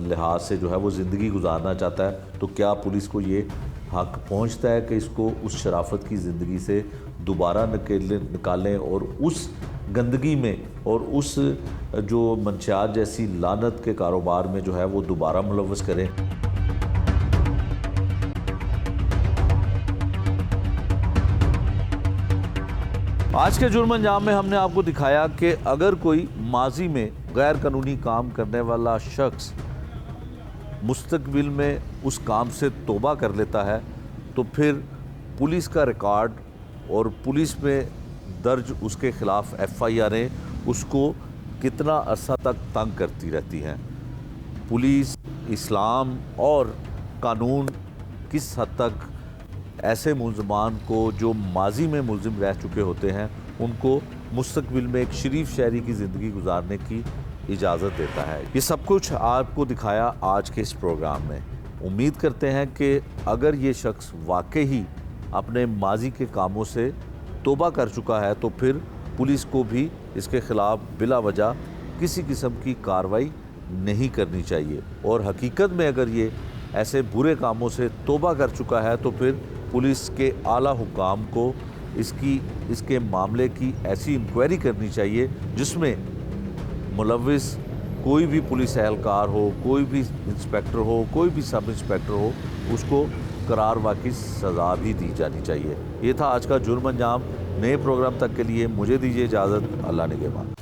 लिहाज से जो है वो ज़िंदगी गुजारना चाहता है, तो क्या पुलिस को ये हक पहुंचता है कि इसको उस शराफत की ज़िंदगी से दोबारा निकालें और उस गंदगी में और उस जो मंशियात जैसी लानत के कारोबार में जो है वो दोबारा मुलव्वस करें। आज के जुर्म अंजाम में हमने आपको दिखाया कि अगर कोई माजी में गैर कानूनी काम करने वाला शख्स मुस्तकबिल में उस काम से तौबा कर लेता है, तो फिर पुलिस का रिकॉर्ड और पुलिस में दर्ज उसके ख़िलाफ़ FIR उसको कितना अरसा तक तंग करती रहती हैं। पुलिस, इस्लाम और कानून किस हद तक ऐसे मुलजमान को जो माजी में मुलजिम रह चुके होते हैं उनको मुस्तकबिल में एक शरीफ शहरी की ज़िंदगी गुजारने की इजाज़त देता है। ये सब कुछ आपको दिखाया आज के इस प्रोग्राम में। उम्मीद करते हैं कि अगर ये शख्स वाकई ही अपने माजी के कामों से तौबा कर चुका है तो फिर पुलिस को भी इसके ख़िलाफ़ बिला वजह किसी किस्म की कार्रवाई नहीं करनी चाहिए, और हकीकत में अगर ये ऐसे बुरे कामों से तौबा कर चुका है तो फिर पुलिस के आला हुकाम को इसके मामले की ऐसी इंक्वायरी करनी चाहिए जिसमें मुलव्विस कोई भी पुलिस एहलकार हो, कोई भी इंस्पेक्टर हो, कोई भी सब इंस्पेक्टर हो, उसको करार वाक़ई सज़ा भी दी जानी चाहिए। ये था आज का जुर्म अंजाम। नए प्रोग्राम तक के लिए मुझे दीजिए इजाज़त। अल्लाह निगहबान।